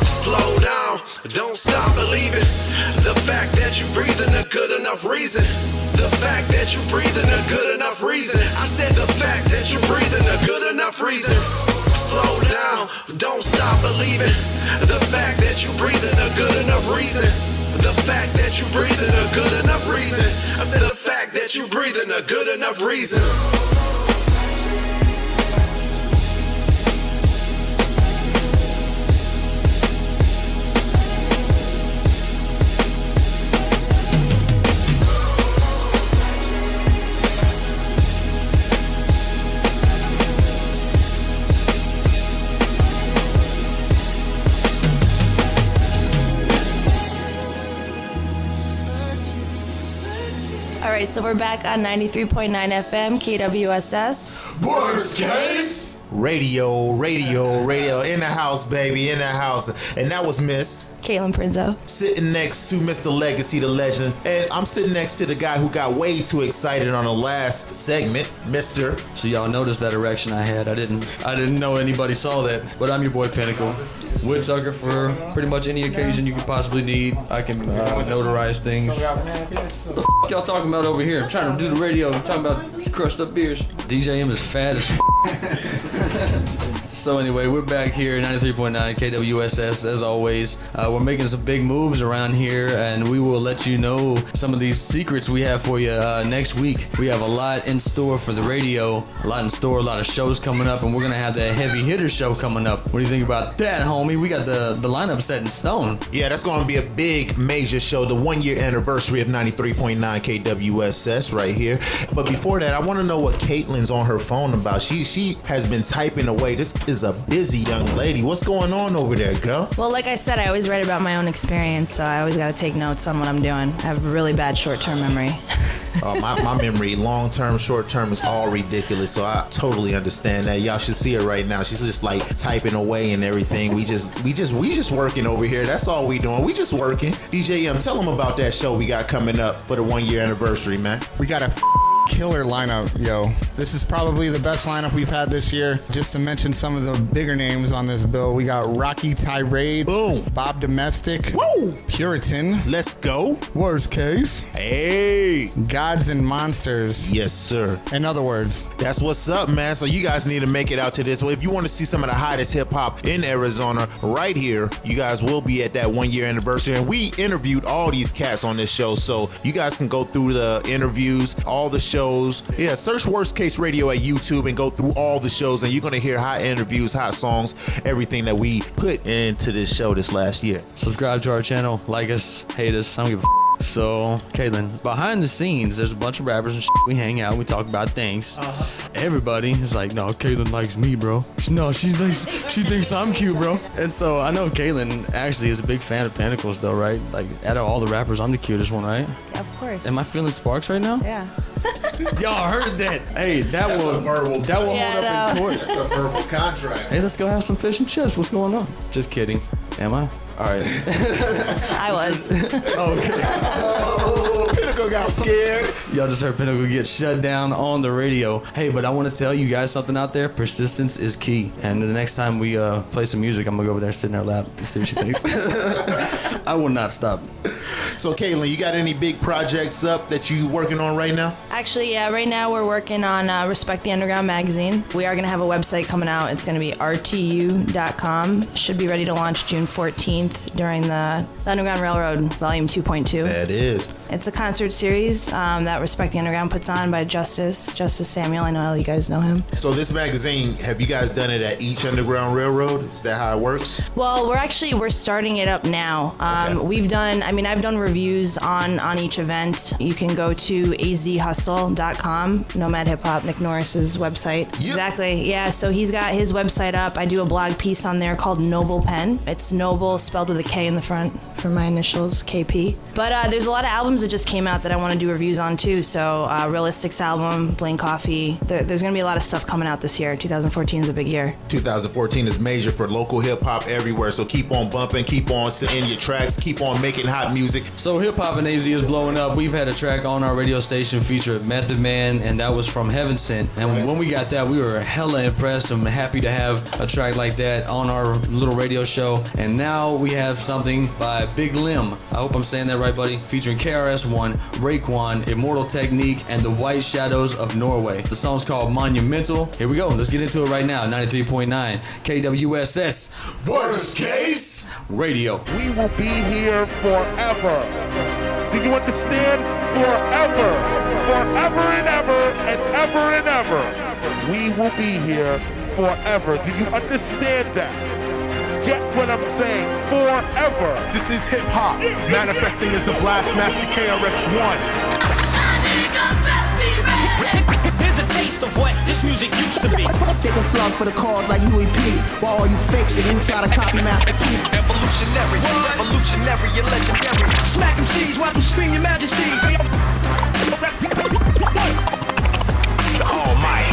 Slow down, don't stop believing. The fact that you breathing a good enough reason. The fact that you breathing a good enough reason. I said the fact that you breathing a good enough reason. Slow down, don't stop believing. The fact that you breathing a good enough reason. The fact that you breathing a good enough reason. I said the fact that you breathing a good enough reason. All right, so we're back on 93.9 FM, KWSS. Worst case radio in the house, baby, in the house. And that was Miss Katelyn Prinzo. Sitting next to Mr. Legacy, the legend. And I'm sitting next to the guy who got way too excited on the last segment, Mr. So y'all noticed that erection I had. I didn't know anybody saw that. But I'm your boy Pinnacle. Wood sucker for pretty much any occasion you could possibly need. I can notarize things. What the f*** y'all talking about over here? I'm trying to do the radio. I'm talking about crushed up beers. DJ M is fat as f***. So anyway, we're back here at 93.9 KWSS as always. We're making some big moves around here, and we will let you know some of these secrets we have for you next week. We have a lot in store for the radio, a lot of shows coming up, and we're gonna have that heavy hitter show coming up. What do you think about that, homie? We got the lineup set in stone. Yeah, that's gonna be a big major show, the 1 year anniversary of 93.9 KWSS right here. But before that, I want to know what Katelyn's on her phone about. She has been typing away. This is a busy young lady. What's going on over there, girl? Well, like I said, I always write about my own experience, so I always got to take notes on what I'm doing. I have really bad short-term memory. My memory, long-term, short-term, is all ridiculous, so I totally understand that. Y'all should see her right now. She's just like typing away and everything. We just working over here. That's all we doing. We just working. DJ M, tell them about that show we got coming up for the 1 year anniversary, man. We got a killer lineup, yo. This is probably the best lineup we've had this year. Just to mention some of the bigger names on this bill, we got Rocky Tirade, boom, Bob Domestic, woo, Puritan, let's go, Worst Case, hey, Gods and Monsters. Yes, sir. In other words, that's what's up, man. So you guys need to make it out to this. Well, if you want to see some of the hottest hip hop in Arizona right here, you guys will be at that 1 year anniversary. And we interviewed all these cats on this show, so you guys can go through the interviews, all the shows. Yeah, search Worst Case Radio at YouTube and go through all the shows, and you're gonna hear hot interviews, hot songs, everything that we put into this show this last year. Subscribe to our channel, like us, hate us, I don't give a f. So, Katelyn, behind the scenes, there's a bunch of rappers and shit. We hang out, we talk about things. Everybody is like, no, Katelyn likes me, bro. No, she thinks I'm cute, bro. And so I know Katelyn actually is a big fan of Pinnacles, though, right? Like, out of all the rappers, I'm the cutest one, right? Of course. Am I feeling sparks right now? Yeah. Y'all heard that? Hey, that will hold up in court. That's the verbal contract. Hey, let's go have some fish and chips. What's going on? Just kidding. Am I? All right. I was. Okay. Pinnacle got scared. Y'all just heard Pinnacle get shut down on the radio. Hey, but I want to tell you guys something out there. Persistence is key. And the next time we play some music, I'm going to go over there, sit in her lap, and see what she thinks. I will not stop. So, Katelyn, you got any big projects up that you working on right now? Actually, yeah, right now we're working on Respect the Underground magazine. We are going to have a website coming out. It's going to be rtu.com. Should be ready to launch June 14th during the Underground Railroad Volume 2.2. That is. It's a concert series that Respect the Underground puts on by Justice Samuel. I know you guys know him. So this magazine, have you guys done it at each Underground Railroad? Is that how it works? Well, we're starting it up now. I've done reviews on each event. You can go to azhustle.com, Nomad Hip Hop, Nick Norris's website. Yep. Exactly. Yeah, so he's got his website up. I do a blog piece on there called Noble Pen. It's Noble spelled with a K in the front for my initials, KP. But there's a lot of albums that just came out that I want to do reviews on too. So Realistics album, Blaine Coffee. There's going to be a lot of stuff coming out this year. 2014 is a big year. 2014 is major for local hip hop everywhere. So keep on bumping, keep on sending your tracks, keep on making hot music. So hip hop in AZ is blowing up. We've had a track on our radio station featuring Method Man, and that was from Heaven Sent. And when we got that, we were hella impressed and happy to have a track like that on our little radio show. And now we have something by Big Lim. I hope I'm saying that right, buddy. Featuring KRS-One, Raekwon, Immortal Technique, and the White Shadows of Norway. The song's called Monumental. Here we go. Let's get into it right now. 93.9 KWSS. Worst Case Radio. We will be here forever. Do you understand? Forever. Forever and ever and ever and ever. We will be here forever. Do you understand that? Get what I'm saying? Forever. This is hip hop, manifesting as the Blast Master KRS-One. Here's a taste of what this music used to be. Take a slug for the cause like UEP, while all you fakes didn't try to copy Master P. Evolutionary, revolutionary, and legendary. Smack them C's, watch them scream your majesty. Oh my.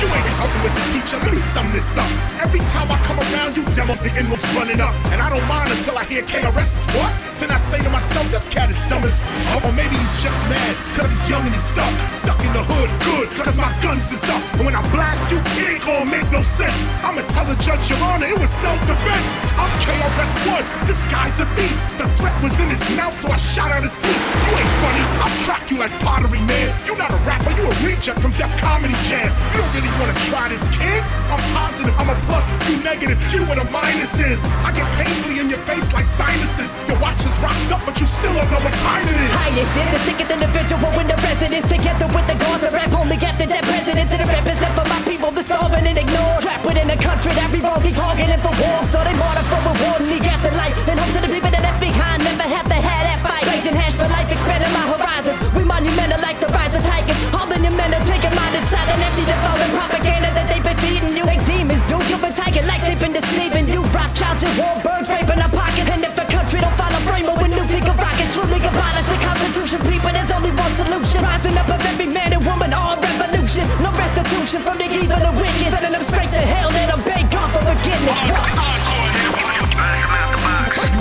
You ain't helping with the teacher, let me sum this up. Every time I come around, you demos the inwards running up. And I don't mind until I hear KRS is what? Then I say to myself, this cat is dumb as f***. Or maybe he's just mad, cause he's young and he's stuck in the hood, good, cause my guns is up. And when I blast you, it ain't gonna make no sense. I'ma tell the judge, your honor, it was self-defense. I'm KRS-One, this guy's a thief. The threat was in his mouth, so I shot out his teeth. You ain't funny, I'll crack you like pottery, man. You not a rapper, you a reject from Def Comedy Jam. You don't really wanna try this, kid? I'm positive, I'm a plus, you negative, you what a minus is. I get painfully in your face like sinuses. Your watch is rocked up, but you still don't know what time it is. Highest is the sickest individual in the residence. Together with the guards, I rap only after that president. To the represent for my people, the starving and ignored. Trapped within a country that revolved, targeted for war. So they martyr for reward and league after life. And hope to the people that left behind never have to have that fight. Raising hash for life, expanding my horizons. We monumental like the rise of tigers. All the new men are taking mind inside and empty the foreign propaganda that they've been feeding you. Like demons, dude, you've been taking like they've been deceiving you. Rothschilds and Warburgs raping our pocket. And if a country don't follow framework with nuclear rockets, truly abolish the Constitution, people, there's only one solution. Rising up of every man and woman, all revolution. No restitution from the evil and wicked. Sending them straight to hell, let them beg God for forgiveness. You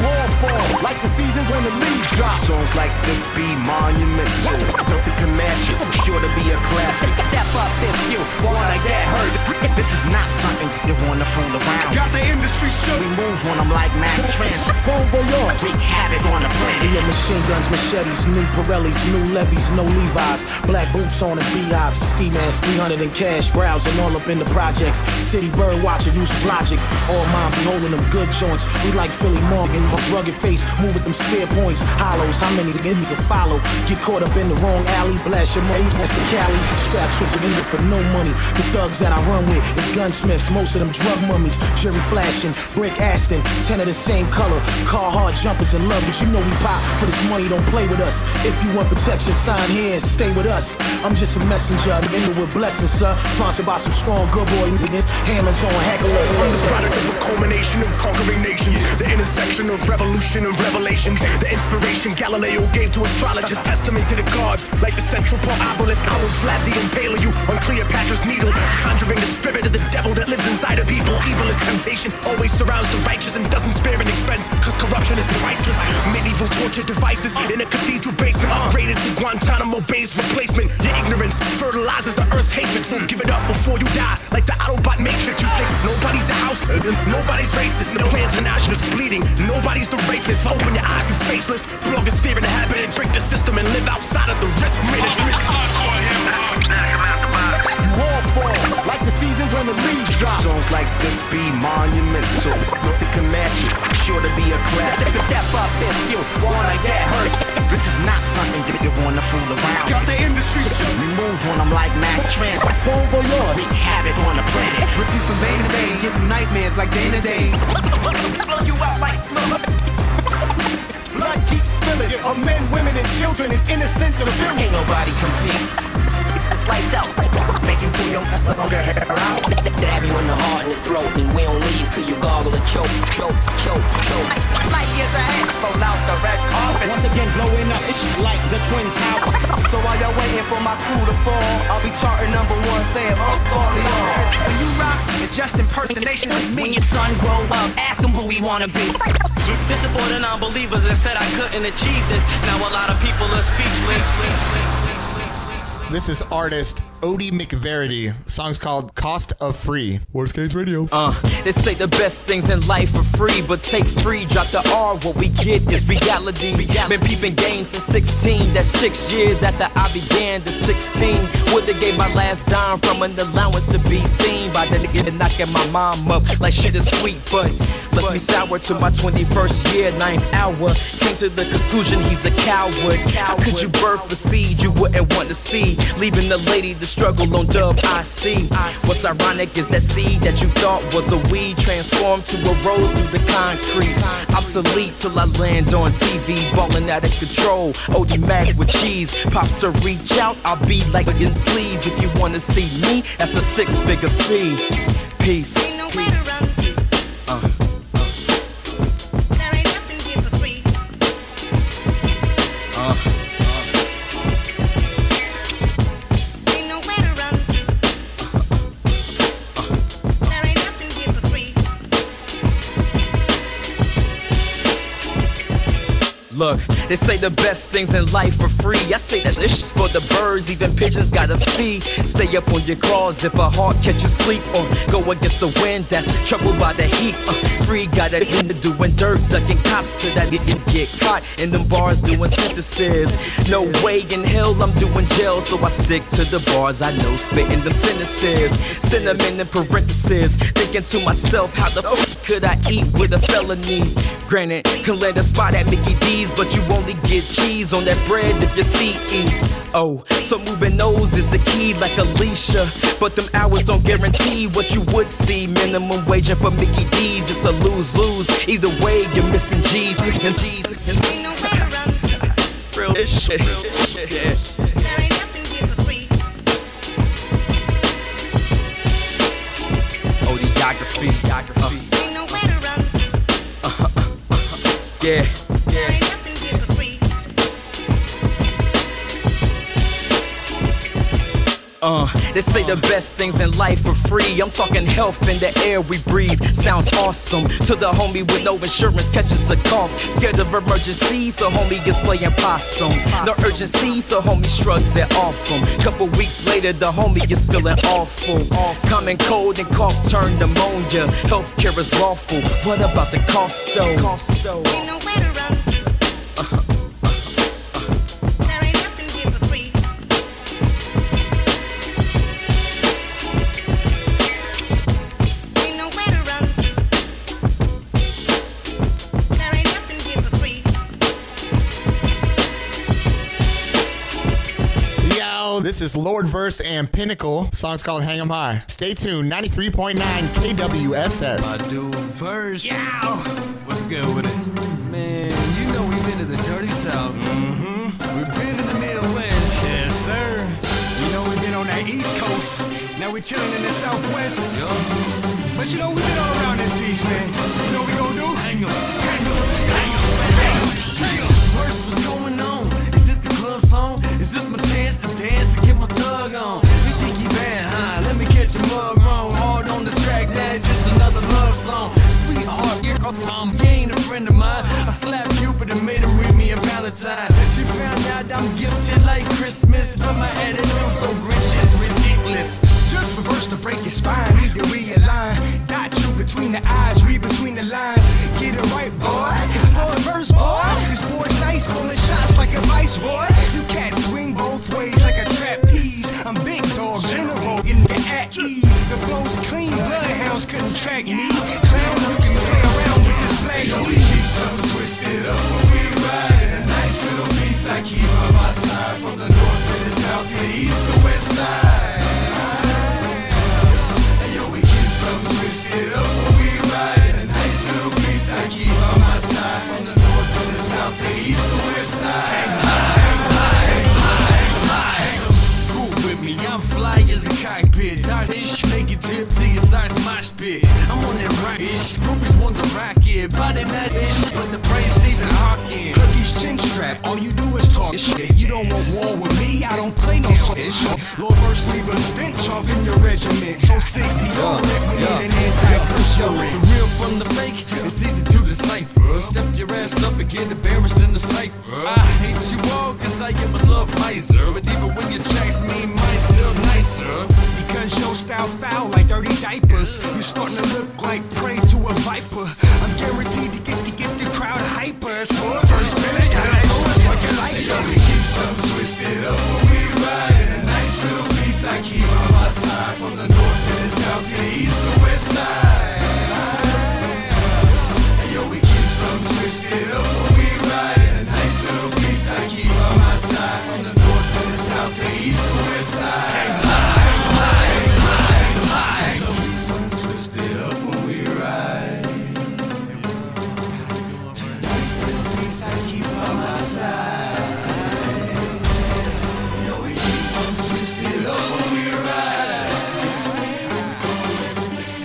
all fall like the seasons when the leaves drop. Songs like this be monumental. Nothing can match it. Sure to be a classic. Step up if you wanna get hurt. This is not something you wanna fool around. Got the industry shook. We move when I'm like Max Trans. Wreak havoc on the planet. Yeah, machine guns, machetes, new Pirellis, new levies, no Levi's. Black boots on and beehives. Ski mask, 300 in cash. Browsing all up in the projects. City bird watcher uses logics. All mine be holding them good joints. We like Philly Morgan. Rugged face, move with them spear points. Hollows, how many enemies will follow? Get caught up in the wrong alley. Blast your money, that's the Cali. Strap twisted in it for no money. The thugs that I run with is gunsmiths. Most of them drug mummies. Jury flashing, brick Aston. 10 of the same color. Car hard jumpers in love, but you know we pop for this money. Don't play with us. If you want protection, sign here and stay with us. I'm just a messenger. I'm in with blessings, sir. Sponsored by some strong good boys. Hammers on heckler. I'm the product of a culmination of conquering nations. The intersection of revolution and revelations. The inspiration Galileo gave to astrologers. Testament to the gods. Like the central park obelisk, I will Vlad the Impaler you on Cleopatra's needle. Conjuring the spirit of the devil that lives inside of people. Evil is temptation, always surrounds the righteous and doesn't spare an expense, cause corruption is priceless. Medieval torture devices in a cathedral basement. Upgraded to Guantanamo Bay's replacement. Your ignorance fertilizes the earth's hatred, so give it up before you die. Like the Autobot Matrix, you think nobody's a house Nobody's racist, no plans and action is bleeding. Nobody's the rapist. Open your eyes, you faceless. Bloggers fearing the habit and break the system and live outside of the risk management. You all fall like the seasons when the leaves drop. Songs like this be monumental. Nothing can match it. Sure to be a classic. Step up if you wanna get hurt. This is not something that you wanna fool around. Got the industry shook. We move on them like Max Trans. Home for yours. Wreak havoc on the planet. Rip you from day to day, give you nightmares like day to day. Blow you out like smoke. Blood keeps spilling of men, women, and children, and innocence of them. Ain't nobody compete. It's lights out. Make you pull your hair out. Stab you in the heart and the throat, and we don't leave till you gargle and choke. Light years ahead, pull out the red carpet. Once again, blowing up, it's like the Twin Towers. So while y'all waiting for my crew to fall, I'll be charting number one, saying fuck all the all. When you rock, it's just impersonation of me. When your son grow up, ask him who he wanna be. Disappointed non-believers that said I couldn't achieve this. Now a lot of people are speechless. This is artist Odie McVerity. Song's called Cost of Free. Worst Case Radio. They say the best things in life are free, but take free, drop the R, what we get is reality. Been peeping games since 16, that's 6 years after I began to 16. Would've gave my last dime from an allowance to be seen by the nigga knocking my mom up like shit is sweet, but left me sour to my 21st year, 9th hour. Came to the conclusion he's a coward. How could you birth a seed you wouldn't want to see? Leaving the lady to struggle on dub I see. What's ironic is that seed that you thought was a weed transformed to a rose through the concrete. Obsolete till I land on TV, balling out of control. Odie Mac with cheese. Pops will reach out, I'll be like, please. If you wanna see me, that's a 6-figure fee. Peace. Look, they say the best things in life are free. I say that shit's for the birds, even pigeons got a fee. Stay up on your claws if a heart catch you sleep, or go against the wind that's troubled by the heat. Free got a into doing dirt, ducking cops till that didn't get caught in them bars doing synthesis. No way in hell I'm doing jail, so I stick to the bars I know, spitting them sentences. Cinnamon in parentheses, thinking to myself, how the fuck could I eat with a felony? Granted, can land a spot at Mickey D's, but you only get cheese on that bread if you CE. Oh, so moving those is the key like Alicia, but them hours don't guarantee what you would see. Minimum wage and for Mickey D's, it's a lose-lose. Either way, you're missing G's. And G's. Real shit. Yeah. Odeography. Yeah. They say the best things in life are free. I'm talking health in the air we breathe. Sounds awesome. To the homie with no insurance catches a cough. Scared of emergency, so homie gets playing possum. No urgency, so homie shrugs it off him. Couple weeks later, the homie is feeling awful. Common cold and cough turn pneumonia. Healthcare is lawful. What about the cost though? Ain't nowhere to run. This is Lord Verse and Pinnacle. Song's called Hang 'Em High. Stay tuned. 93.9 KWSS. I do verse. Yeah. What's good with it? Man, you know we've been to the dirty south. We've been to the Midwest. Yes, sir. You know we've been on that East Coast. Now we're chilling in the Southwest. But you know we've been all around this piece, man. You know what we gonna do? Hang 'em. Hang 'em. Hang 'em. Hang 'em. Verse, what's going on? Is this the club song? Is this my chance to dance and get my thug on? You think he bad, huh? Let me catch a mug wrong. Hard on the track, now it's just another love song. Sweetheart, you ain't a friend of mine. I slapped Cupid and made him read me a Valentine. She found out I'm gifted like Christmas, but my attitude so rich it's ridiculous. Just for verse to break your spine, need to realign. Dot you between between the eyes, read between the lines. Get it right, boy. It's slow and verse, boy. This boy's nice, calling shots like a viceroy. You can't swing both ways like a trapeze. I'm big dog, general, in the at ease. The flow's clean, bloodhounds couldn't track me. Clown, you can play around with this flag. Yo, we keep something twisted up when we ride. And a nice little piece I keep on my side. From the north to the south to the east to west side. And yo, we keep something twisted up when we ride. And a nice little piece I keep on my side. From the north to the south to the east to west side. Hang high. School with me, I'm fly as a cockpit. Tight-ish, make it drip to your size mosh pit. I'm on that rock-ish, groupies want the rocket. Body that-ish, but the brain Stephen Hawking. Cookies chin strap, all you do is talk shit. You don't want war with me, I don't play no ish. Lord first leave a stench off in your regiment. So sick, deodorant, we need an anti-perspirant. The real from the fake, it's easy to decipher. Step your ass up and get embarrassed in the cipher. I hate you all, cause I am a love miser. But even when your tracks mean mine's still nicer. Because your style foul like dirty diapers. You're starting to look like prey to a viper. I'm guaranteed to get the crowd hyper. So first minute, I know it's what you like. Yo, we keep something twisted up when we ride. And a nice little piece I keep on my side. From the north to the south to the east to west side. And yo, we keep something twisted up when we ride. And a nice little piece I keep on my side. From the north to the south to the east to west side. Hang high. Something's twisted up when we ride. Nice little piece I keep on my side. Yo, we keep on twisted up when we ride.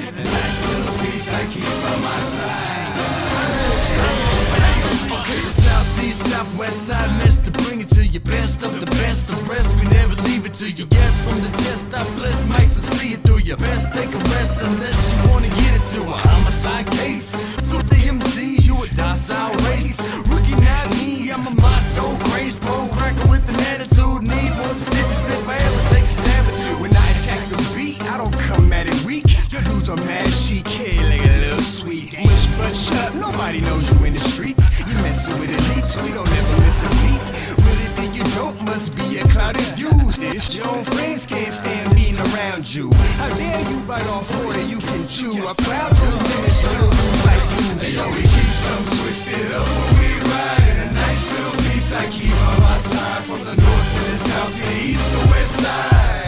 And a nice little piece I keep on my side. Okay, the southeast, southwest side meant to bring it to you. Best of the best, the rest we never leave it to you. Yes, from the chest I bless mics and see it through you. Best take a rest unless you wanna get it to a homicide case. So the MCs, you a docile race. Rookie not me, I'm a macho craze. Pro cracker with an attitude, need more stitches if I ever take a stab at you. When I attack the beat, I don't come at it weak. Your dudes are mad chic, kid, like a little sweet. Mush but shut, nobody knows you in the streets. You messing with elites, we don't ever miss a beat. Really think you dope, must be a clouded view. If your own friends can't stand being around you, how dare you bite off more than you can chew? A crowd to diminish little dudes like you. Hey, yo, we keep something twisted up when we ride. And a nice little piece I keep on my side. From the north to the south to the east to west side.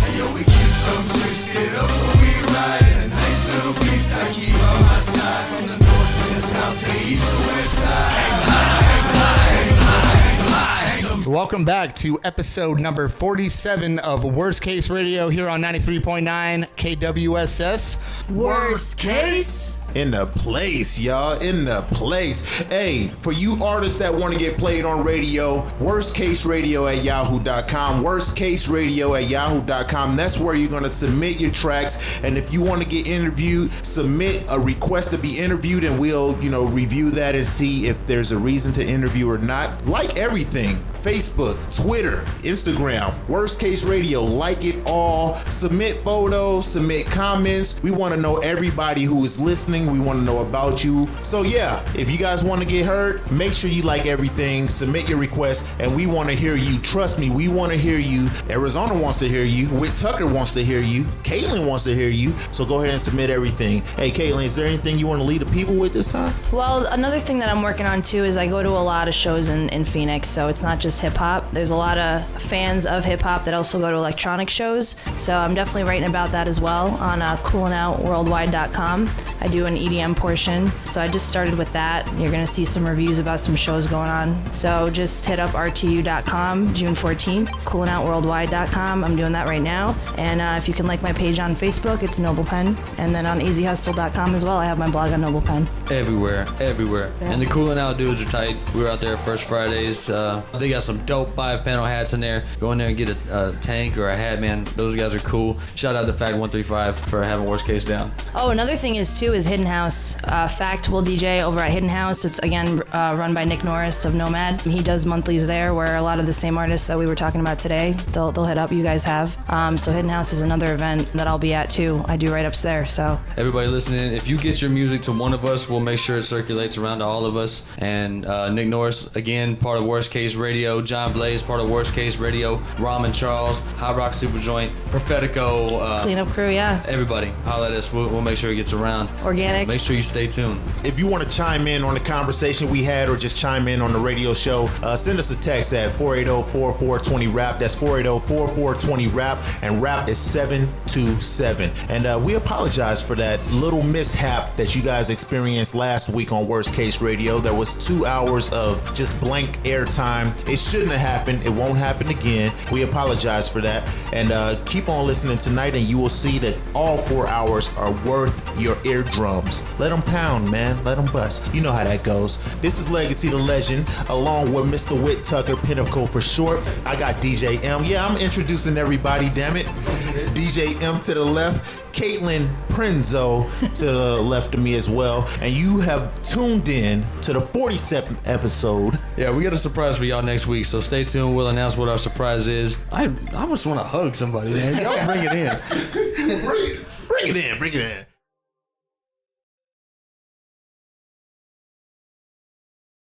Hey, yo, we keep something twisted up when we ride. And a nice little piece I keep on my side. From the north to the south to the east to west side. Hang high, hang high, hang high, hang high, hang high. Welcome back to episode number 47 of Worst Case Radio here on 93.9 KWSS. Worst Case? In the place, y'all. In the place. Hey, for you artists that want to get played on radio, worstcaseradio@yahoo.com. Worstcaseradio@yahoo.com. That's where you're going to submit your tracks. And if you want to get interviewed, submit a request to be interviewed, and we'll, review that and see if there's a reason to interview or not. Like everything. Facebook, Twitter, Instagram, Worst Case Radio. Like it all. Submit photos, submit comments. We want to know everybody who is listening. We want to know about you. So yeah, if you guys want to get heard, make sure you like everything, submit your request, and we want to hear you. Trust me, we want to hear you. Arizona wants to hear you. Whit Tucker wants to hear you. Katelyn wants to hear you. So go ahead and submit everything. Hey Katelyn, is there anything you want to lead the people with this time? Well, another thing that I'm working on too is I go to a lot of shows in Phoenix, so it's not just hip hop. There's a lot of fans of hip hop that also go to electronic shows, so I'm definitely writing about that as well on coolingoutworldwide.com. I do an EDM portion, so I just started with that. You're gonna see some reviews about some shows going on, so just hit up rtu.com June 14th, coolingoutworldwide.com. I'm doing that right now, and if you can like my page on Facebook, it's Noble Pen, and then on easyhustle.com as well, I have my blog on Noble Pen. Everywhere. Yeah. And the Coolin' Out dudes are tight. We were out there first Fridays. They got some dope 5-panel hats in there. Go in there and get a tank or a hat, man. Those guys are cool. Shout out to Fact 135 for having Worst Case down. Oh, another thing is too is hitting Hidden House. Fact will DJ over at Hidden House. It's again run by Nick Norris of Nomad. He does monthlies there, where a lot of the same artists that we were talking about today, they'll hit up. You guys have. So Hidden House is another event that I'll be at too. I do write-ups there. So everybody listening, if you get your music to one of us, we'll make sure it circulates around to all of us. And Nick Norris, again, part of Worst Case Radio. John Blaze, part of Worst Case Radio. Ramen Charles, Hot Rock Superjoint, Profetico. Cleanup Crew, yeah. Everybody, holla at us. We'll make sure it gets around. Organic. Make sure you stay tuned. If you want to chime in on the conversation we had or just chime in on the radio show, send us a text at 480-4420-RAP. That's 480-4420-RAP. And RAP is 727. And we apologize for that little mishap that you guys experienced last week on Worst Case Radio. There was 2 hours of just blank airtime. It shouldn't have happened. It won't happen again. We apologize for that. And keep on listening tonight and you will see that all 4 hours are worth your eardrums. Let them pound, man. Let them bust. You know how that goes. This is Legacy the Legend, along with Mr. Whit Tucker, Pinnacle for short. I got DJ M. Yeah, I'm introducing everybody, damn it. DJ M to the left. Katelyn Prinzo to the left of me as well. And you have tuned in to the 47th episode. Yeah, we got a surprise for y'all next week, so stay tuned. We'll announce what our surprise is. I just want to hug somebody, man. Y'all bring it in. Bring it in.